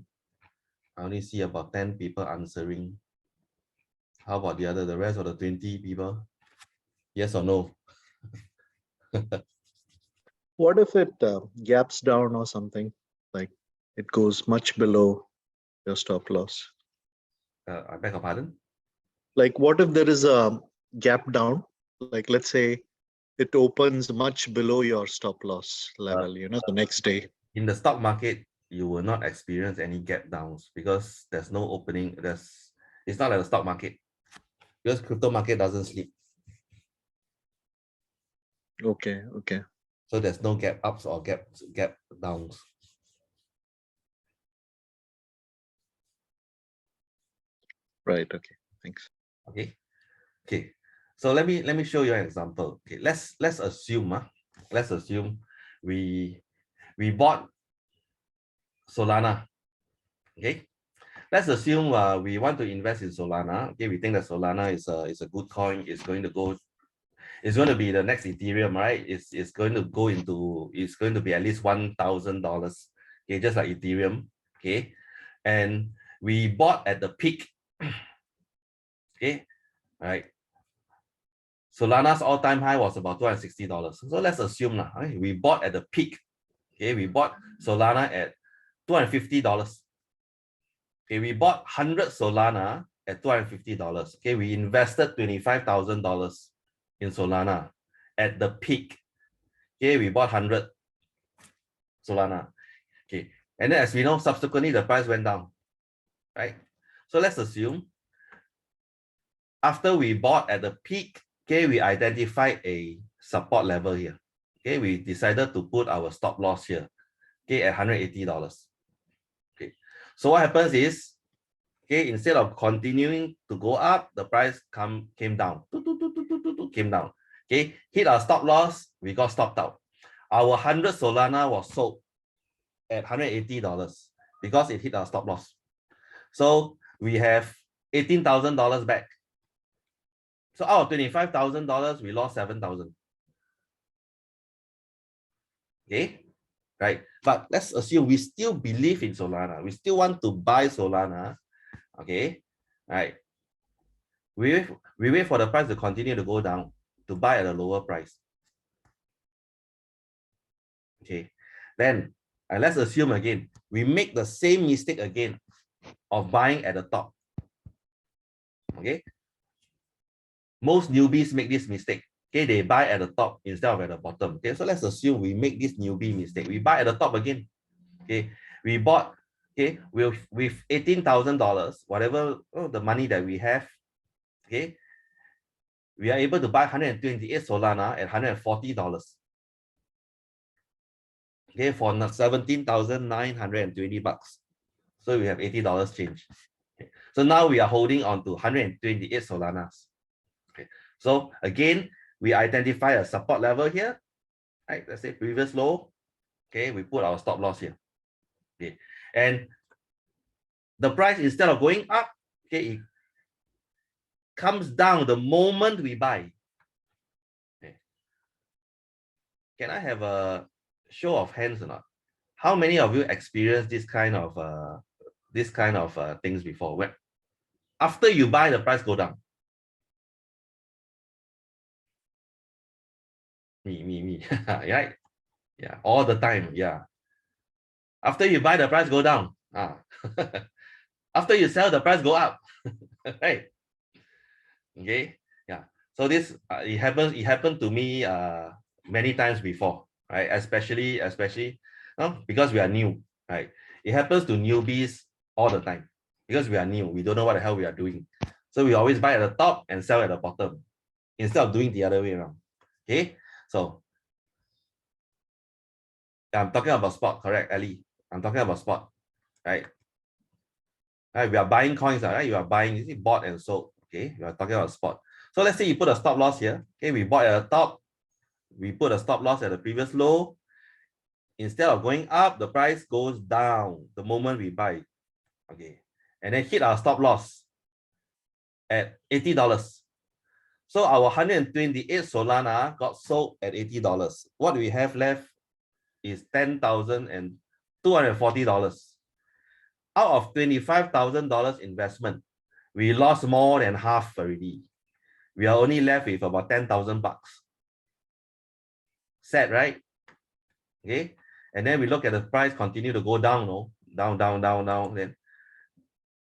A: I only see about 10 people answering. How about the rest of the 20 people? Yes or no?
L: What if it gaps down or something? Like it goes much below your stop loss?
A: I beg your pardon?
L: Like what if there is a gap down? Like let's say it opens much below your stop loss level, the next day.
A: In the stock market, you will not experience any gap downs because there's no opening. It's not like the stock market because crypto market doesn't sleep.
L: Okay, okay.
A: So there's no gap ups or gap downs.
L: Right, okay. Thanks.
A: Okay. Okay. So let me show you an example. Okay, let's assume we bought Solana. Okay, let's assume we want to invest in Solana. Okay, we think that Solana is a good coin. It's going to be the next Ethereum, right? It's going to be at least $1,000. Okay, just like Ethereum. Okay, and we bought at the peak. Okay, right. Solana's all-time high was about $260. So let's assume now, right, we bought at the peak. Okay, we bought Solana at $250. Okay, we bought 100 Solana at $250. Okay, we invested $25,000 in Solana at the peak. Okay, we bought 100 Solana. Okay, and then as we know, subsequently the price went down, right? So let's assume after we bought at the peak, okay, we identified a support level here. Okay, we decided to put our stop loss here, okay, at $180. Okay, so what happens is, okay, instead of continuing to go up, the price came down, came down. Okay, hit our stop loss, we got stopped out. Our 100 Solana was sold at $180 because it hit our stop loss. So we have $18,000 back. So out of $25,000, we lost $7,000. Okay, right? But let's assume we still believe in Solana. We still want to buy Solana. Okay, right? We wait for the price to continue to go down to buy at a lower price. Okay, then let's assume again, we make the same mistake again of buying at the top. Okay, most newbies make this mistake. Okay, they buy at the top instead of at the bottom. Okay, so let's assume we make this newbie mistake. We buy at the top again. Okay, we bought, okay, with $18,000, whatever the money that we have. Okay, we are able to buy 128 Solana at $140. Okay, for $17,920. So we have $80 change. Okay. So now we are holding on to 128 Solanas. Okay. So again, we identify a support level here. Right, let's say previous low. Okay, we put our stop loss here. Okay, and the price, instead of going up, okay, it comes down the moment we buy. Okay. Can I have a show of hands or not? How many of you experienced this kind of things before? When after you buy, the price go down. Me. Right? Yeah, all the time. Yeah. After you buy, the price go down. After you sell, the price go up. Right? Okay. Yeah. So this it happened to me many times before, right? Especially because we are new, right? It happens to newbies all the time because we are new. We don't know what the hell we are doing. So we always buy at the top and sell at the bottom instead of doing the other way around. Okay. So I'm talking about spot, correct, Ali? I'm talking about spot, right? Right, we are buying coins, right? You are buying, you see, bought and sold. Okay, we are talking about spot. So let's say you put a stop loss here. Okay, we bought at the top, we put a stop loss at the previous low. Instead of going up, the price goes down the moment we buy. Okay, and then hit our stop loss at $80. So our 128 Solana got sold at $80. What we have left is $10,240. Out of $25,000 investment, we lost more than half already. We are only left with about 10,000 bucks. Sad, right? Okay, and then we look at the price continue to go down, no? Down, then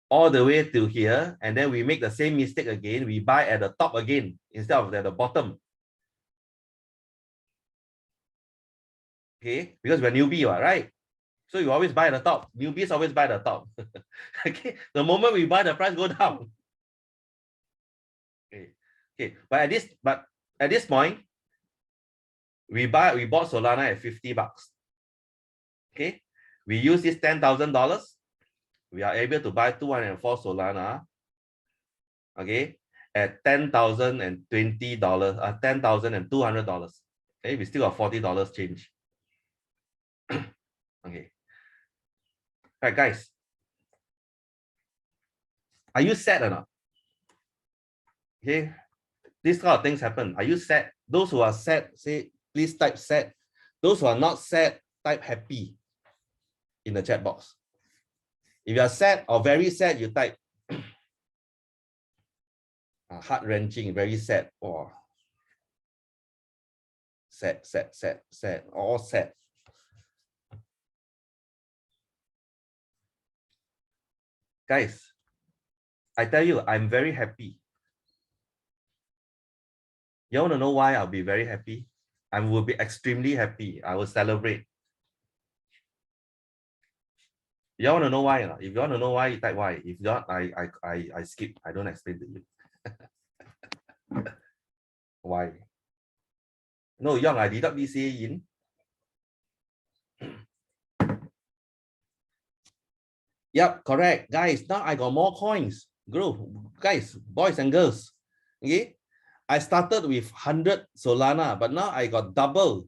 A: all the way to here, and then we make the same mistake again. We buy at the top again instead of at the bottom. Okay, because we're newbie, right? So you always buy at the top. Newbies always buy at the top. Okay, the moment we buy, the price go down. Okay, but at this point, we bought Solana at 50 bucks. Okay, we use this $10,000. We are able to buy 204 Solana. Okay, at $10,020, $10,200. Okay, we still got $40 change. Okay. All right, guys. Are you set or not? Okay. These kind of things happen. Are you set? Those who are set, say, please type set. Those who are not set, type happy in the chat box. If you are sad or very sad, you type heart-wrenching, very sad, or sad, all sad. Guys, I tell you, I'm very happy. You want to know why I'll be very happy? I will be extremely happy. I will celebrate. You want to know why? If you want to know why, you type why. If not, I skip. I don't explain to you. Why? No, Young, I deduct DCA in. Yep, correct. Guys, now I got more coins. Group, guys, boys and girls. Okay. I started with 100 Solana, but now I got double.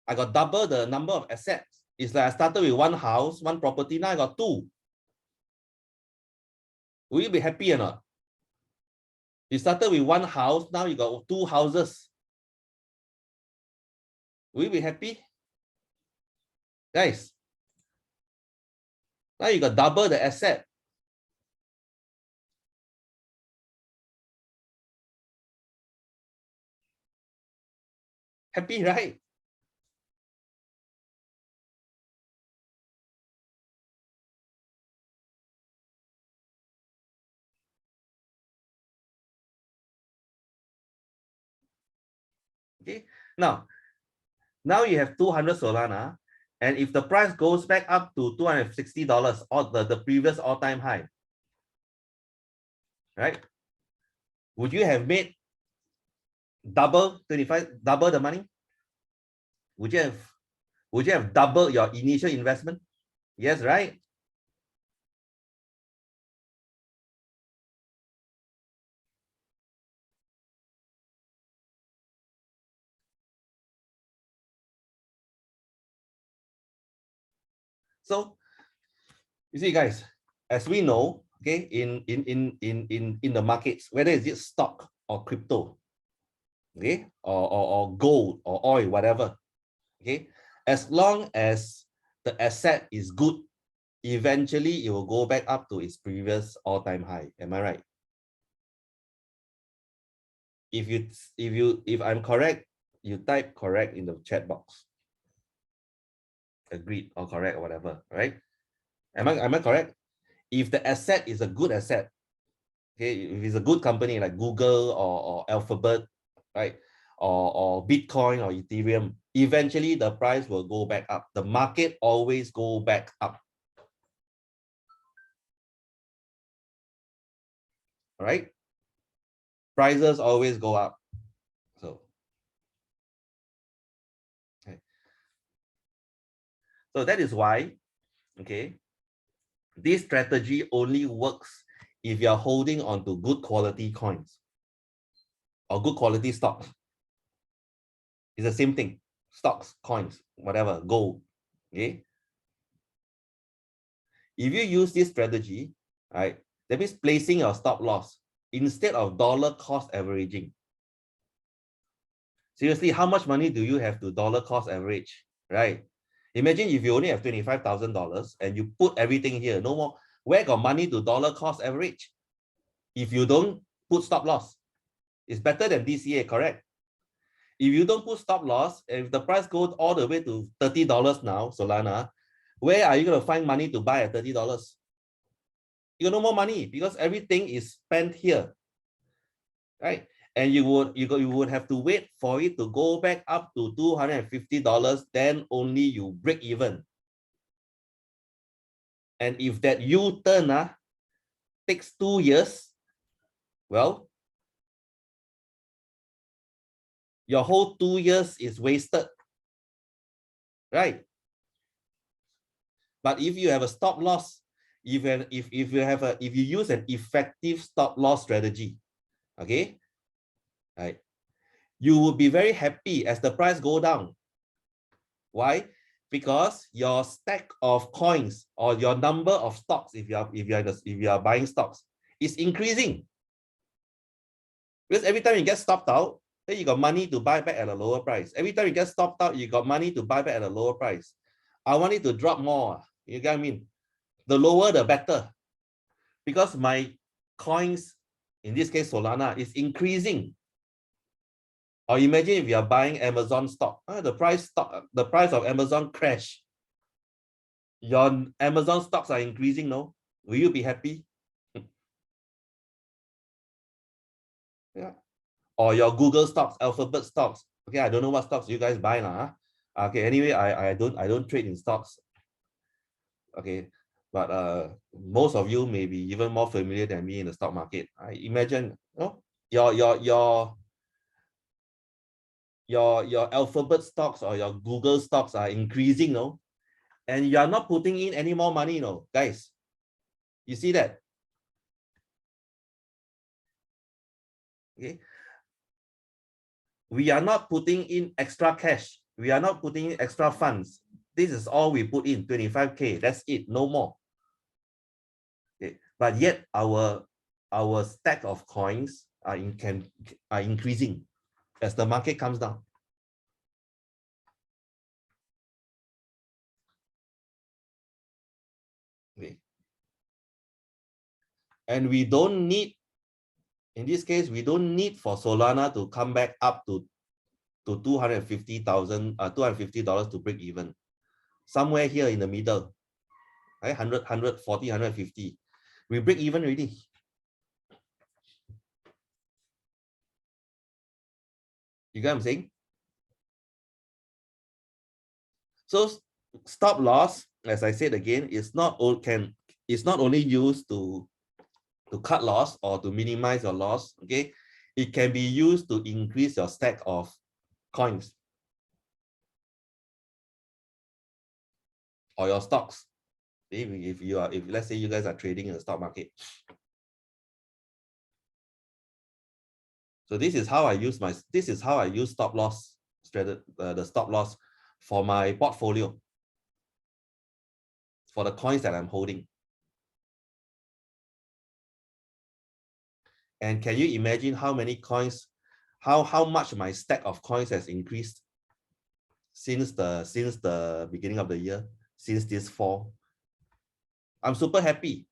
A: I got double the number of assets. It's like I started with one house, one property. Now I got two. Will you be happy or not? You started with one house. Now you got two houses. Will you be happy? Guys, now you got double the asset. Happy, right? Okay, now you have 200 Solana, and if the price goes back up to $260 or the previous all-time high, right? Would you have made double the money? Would you have doubled your initial investment? Yes, right? So you see, guys, as we know, okay, in the markets, whether it's stock or crypto, okay, or gold or oil, whatever, okay, as long as the asset is good, eventually it will go back up to its previous all-time high. Am I right? If I'm correct, you type correct in the chat box. Agreed or correct or whatever, right? Am I correct? If the asset is a good asset, okay, if it's a good company like Google or Alphabet, right, or Bitcoin or Ethereum, eventually the price will go back up. The market always go back up. All right? Prices always go up. So, okay. So that is why, okay, this strategy only works if you're holding on to good quality coins or good quality stocks. It's the same thing. Stocks, coins, whatever, gold. Okay. If you use this strategy, right, that means placing your stop loss instead of dollar cost averaging. Seriously, how much money do you have to dollar cost average, right? Imagine if you only have $25,000 and you put everything here, no more. Where got money to dollar cost average? If you don't put stop loss, it's better than DCA, correct? If you don't put stop loss, if the price goes all the way to $30 now, Solana, where are you going to find money to buy at $30? You got no more money because everything is spent here, right? And you would have to wait for it to go back up to $250, then only you break even. And if that U-turn takes 2 years, well, your whole 2 years is wasted, right? But if you have a stop loss, if you use an effective stop loss strategy, okay, right, you will be very happy as the price go down. Why? Because your stack of coins or your number of stocks, if you are buying stocks, is increasing. Because every time you get stopped out, then you got money to buy back at a lower price. Every time you get stopped out, you got money to buy back at a lower price. I want it to drop more. You get what I mean? The lower, the better. Because my coins, in this case Solana, is increasing. Or imagine if you are buying Amazon stock, the price of Amazon crash. Your Amazon stocks are increasing, no? Will you be happy? Yeah. Or your Google stocks, Alphabet stocks. Okay, I don't know what stocks you guys buy now. Okay, anyway, I don't trade in stocks. Okay, but most of you may be even more familiar than me in the stock market. I imagine, your Alphabet stocks or your Google stocks are increasing, no? And you are not putting in any more money, no, guys. You see that? Okay. We are not putting in extra cash. We are not putting in extra funds. This is all we put in, 25K. That's it, no more. Okay. But yet our stack of coins are increasing as the market comes down. Okay. And we don't need, in this case, we don't need for Solana to come back up to $250 to break even. Somewhere here in the middle, right? 100, 140, 150. We break even already. You get what I'm saying? So stop loss, as I said again, is not only used to cut loss or to minimize your loss. Okay, it can be used to increase your stack of coins or your stocks. If let's say you guys are trading in the stock market. So this is how I use stop loss strategy, the stop loss for my portfolio, for the coins that I'm holding. And can you imagine how many coins, how much my stack of coins has increased since the beginning of the year, since this fall? I'm super happy.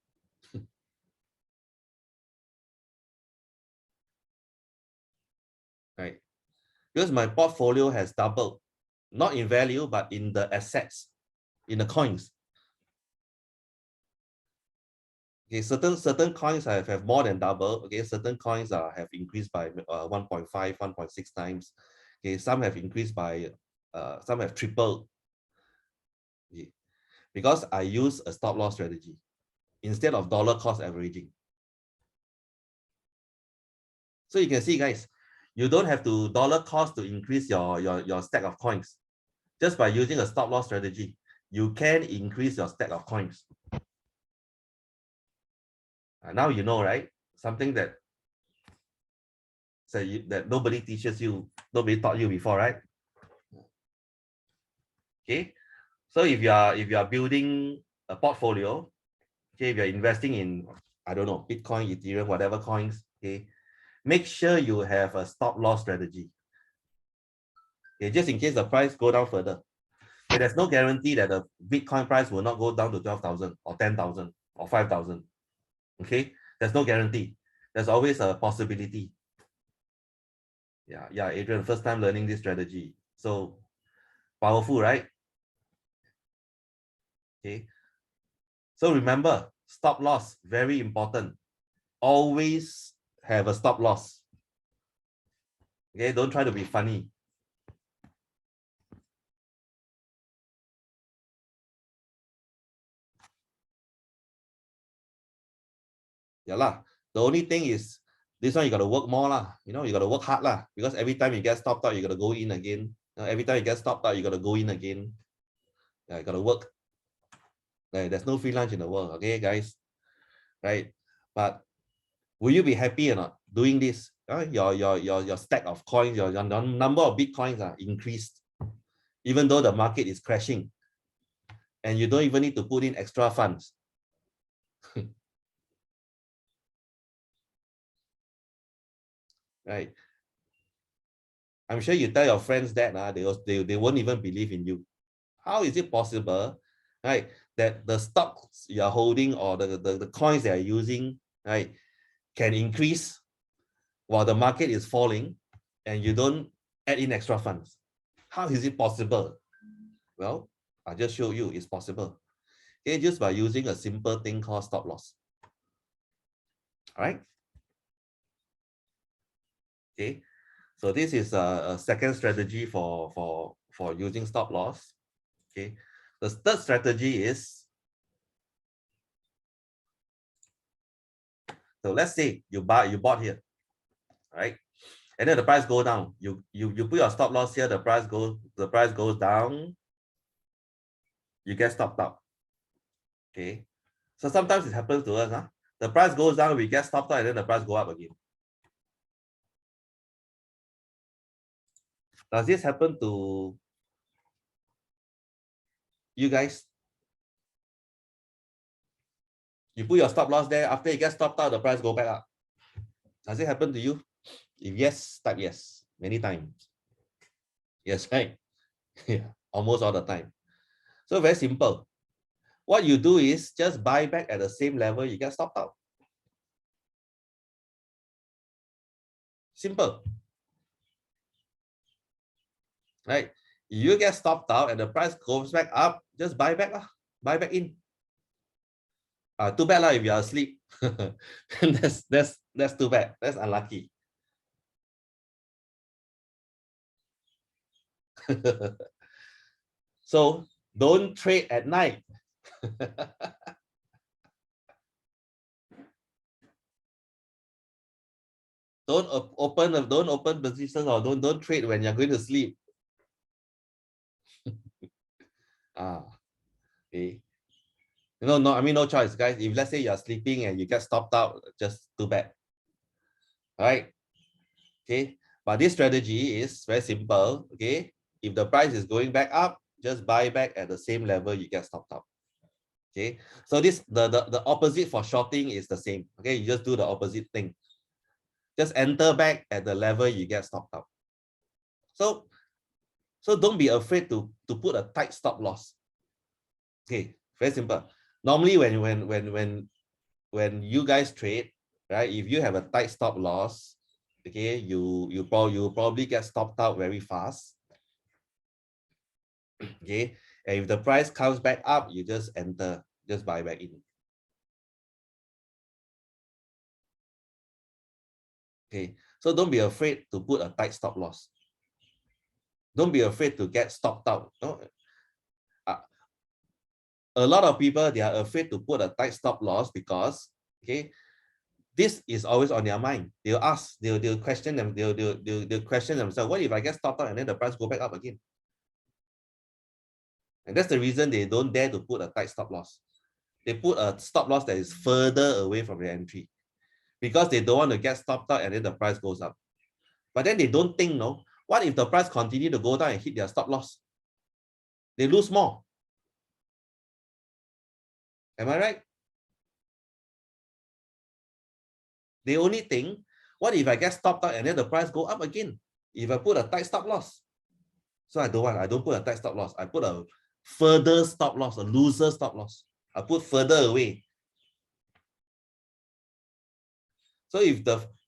A: Right? Because my portfolio has doubled, not in value, but in the assets, in the coins. Okay, certain coins have more than double. Okay, certain coins have increased by 1.5, 1.6 times. Okay, some have increased by some have tripled. Okay. Because I use a stop loss strategy instead of dollar cost averaging. So you can see, guys, you don't have to dollar cost to increase your stack of coins. Just by using a stop loss strategy, you can increase your stack of coins. Now you know, right? Something that that nobody teaches you, nobody taught you before, right? Okay, so if you are building a portfolio, okay, if you're investing in, I don't know, Bitcoin, Ethereum, whatever coins, okay, make sure you have a stop loss strategy. Okay, just in case the price go down further. Okay, there's no guarantee that the Bitcoin price will not go down to 12,000 or 10,000 or 5,000. Okay, there's no guarantee. There's always a possibility. Yeah, Adrian, first time learning this strategy. So powerful, right? Okay. So remember, stop loss, very important. Always have a stop loss. Okay, don't try to be funny. Yeah lah. The only thing is, this one you got to work more lah. You know, you got to work hard lah. Because every time you get stopped out, you got to go in again. Every time you get stopped out, you got to go in again. Yeah, you got to work. Right? There's no free lunch in the world, okay, guys? Right? But will you be happy or not doing this? Your stack of coins, your number of Bitcoins are increased, even though the market is crashing, and you don't even need to put in extra funds. Right? I'm sure you tell your friends that they won't even believe in you. How is it possible, right, that the stocks you're holding or the coins they are using, right, can increase while the market is falling and you don't add in extra funds? How is it possible? Well, I just show you it's possible. Okay, just by using a simple thing called stop loss. All right. Okay, so this is a second strategy for using stop loss. Okay, the third strategy is, so let's say you bought here, right? And then the price go down. You put your stop loss here, the price goes down, you get stopped out. Okay. So sometimes it happens to us, huh? The price goes down, we get stopped out, and then the price go up again. Does this happen to you guys? You put your stop loss there, after it gets stopped out, the price go back up. Does it happen to you? If yes, type yes. Many times. Yes, right? Yeah, almost all the time. So very simple. What you do is just buy back at the same level you get stopped out. Simple. Right? You get stopped out and the price goes back up, just buy back. Buy back in. Too bad if you are asleep. that's too bad. That's unlucky. So don't trade at night. Don't open positions, or don't trade when you're going to sleep. Okay. No, I mean, no choice, guys. If let's say you're sleeping and you get stopped out, just too bad. All right. Okay. But this strategy is very simple. Okay. If the price is going back up, just buy back at the same level you get stopped out. Okay. So this the opposite for shorting is the same. Okay. You just do the opposite thing. Just enter back at the level you get stopped out. So don't be afraid to put a tight stop loss. Okay. Very simple. Normally when you guys trade, right, if you have a tight stop loss, okay, you probably get stopped out very fast. Okay, and if the price comes back up, you just enter, just buy back in. Okay, so don't be afraid to put a tight stop loss. Don't be afraid to get stopped out. No, a lot of people, they are afraid to put a tight stop loss because, okay, this is always on their mind. They'll ask, they'll question them, they'll question themselves, what if I get stopped out and then the price go back up again? And that's the reason they don't dare to put a tight stop loss. They put a stop loss that is further away from the entry because they don't want to get stopped out and then the price goes up. But then they don't think, no, what if the price continue to go down and hit their stop loss? They lose more. Am I right? They only think, what if I get stopped out and then the price go up again? If I put a tight stop loss. So I don't put a tight stop loss. I put a further stop loss, a loser stop loss. I put further away. So if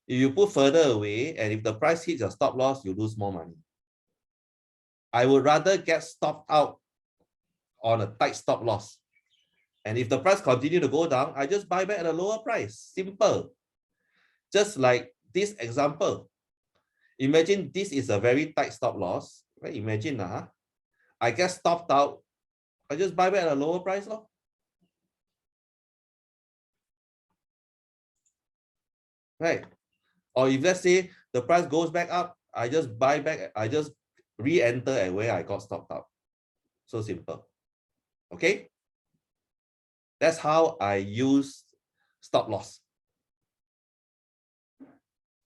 A: you put further away and if the price hits your stop loss, you lose more money. I would rather get stopped out on a tight stop loss. And if the price continue to go down, I just buy back at a lower price. Simple. Just like this example. Imagine this is a very tight stop loss. Right? Imagine I get stopped out. I just buy back at a lower price. Right? Or if let's say the price goes back up, I just buy back, I just re-enter at where I got stopped out. So simple. Okay? That's how I use stop loss.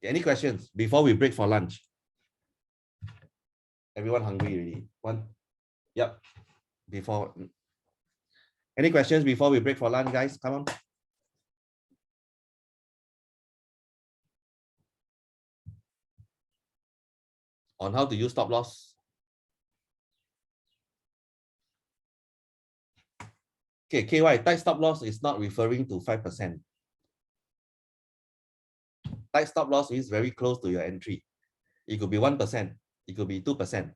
A: Any questions before we break for lunch? Everyone hungry already? One? Yep. Before. Any questions before we break for lunch, guys? Come on. On how to use stop loss. Okay, KY, tight stop loss is not referring to 5%. Tight stop loss is very close to your entry. It could be 1%. It could be 2%.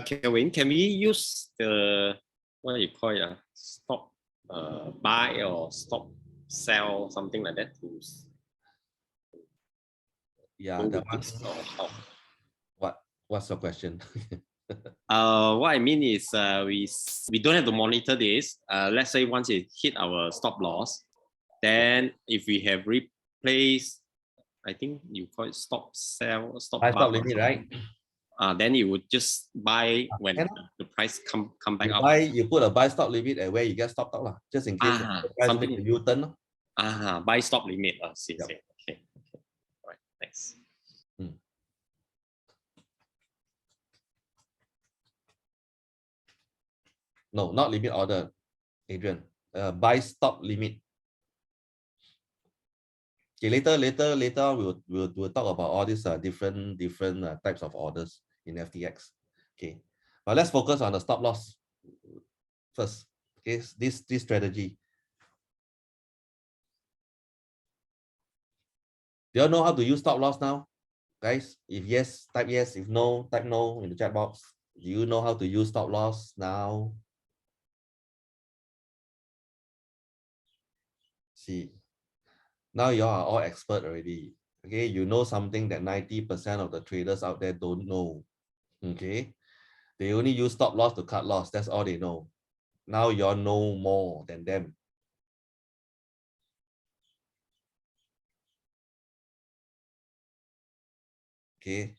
B: Kelvin, can we use the, what do you call it, stop buy or stop sell, something like that?
A: Yeah, that one. What's your question?
B: What I mean is we don't have to monitor this. Let's say once it hit our stop loss, then if we have replaced, I think you call it stop sell, stop buy,
A: stop limit, right?
B: Then you would just buy when the price come back up.
A: You put a buy stop limit at where you get stopped out, just in case the price make a U-turn.
B: Buy stop limit. See. Okay. All right, thanks.
A: No, not limit order, Adrian. Buy stop limit. Okay, later we'll talk about all these different types of orders in FTX. Okay, but let's focus on the stop loss first. Okay, this strategy. Do you all know how to use stop loss now, guys? If yes, type yes. If no, type no in the chat box. Do you know how to use stop loss now? See, now you are all expert already. Okay, you know something that 90% of the traders out there don't know. Okay, they only use stop loss to cut loss. That's all they know. Now you all know more than them. Okay.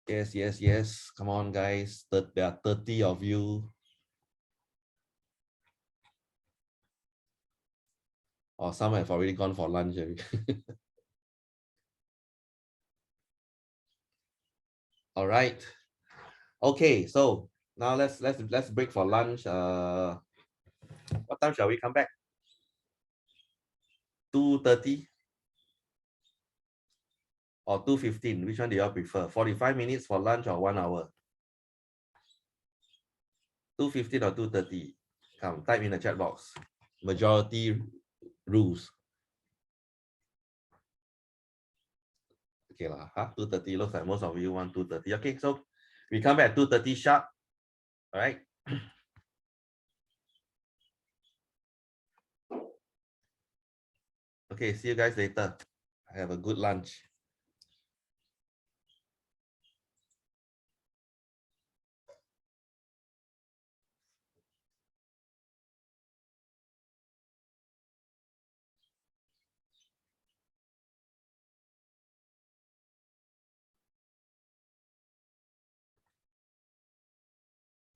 A: Yes. Come on, guys. There are 30 of you. Or some have already gone for lunch. All right. Okay, so now let's break for lunch. What time shall we come back? 2:30 or 2:15? Which one do you all prefer? 45 minutes for lunch or 1 hour? 2:15 or 2:30? Come, type in the chat box. Majority rules. Okay lah, 2:30 looks like most of you want 2:30. Okay, so we come back at 2:30 sharp. All right. Okay, see you guys later. Have a good lunch.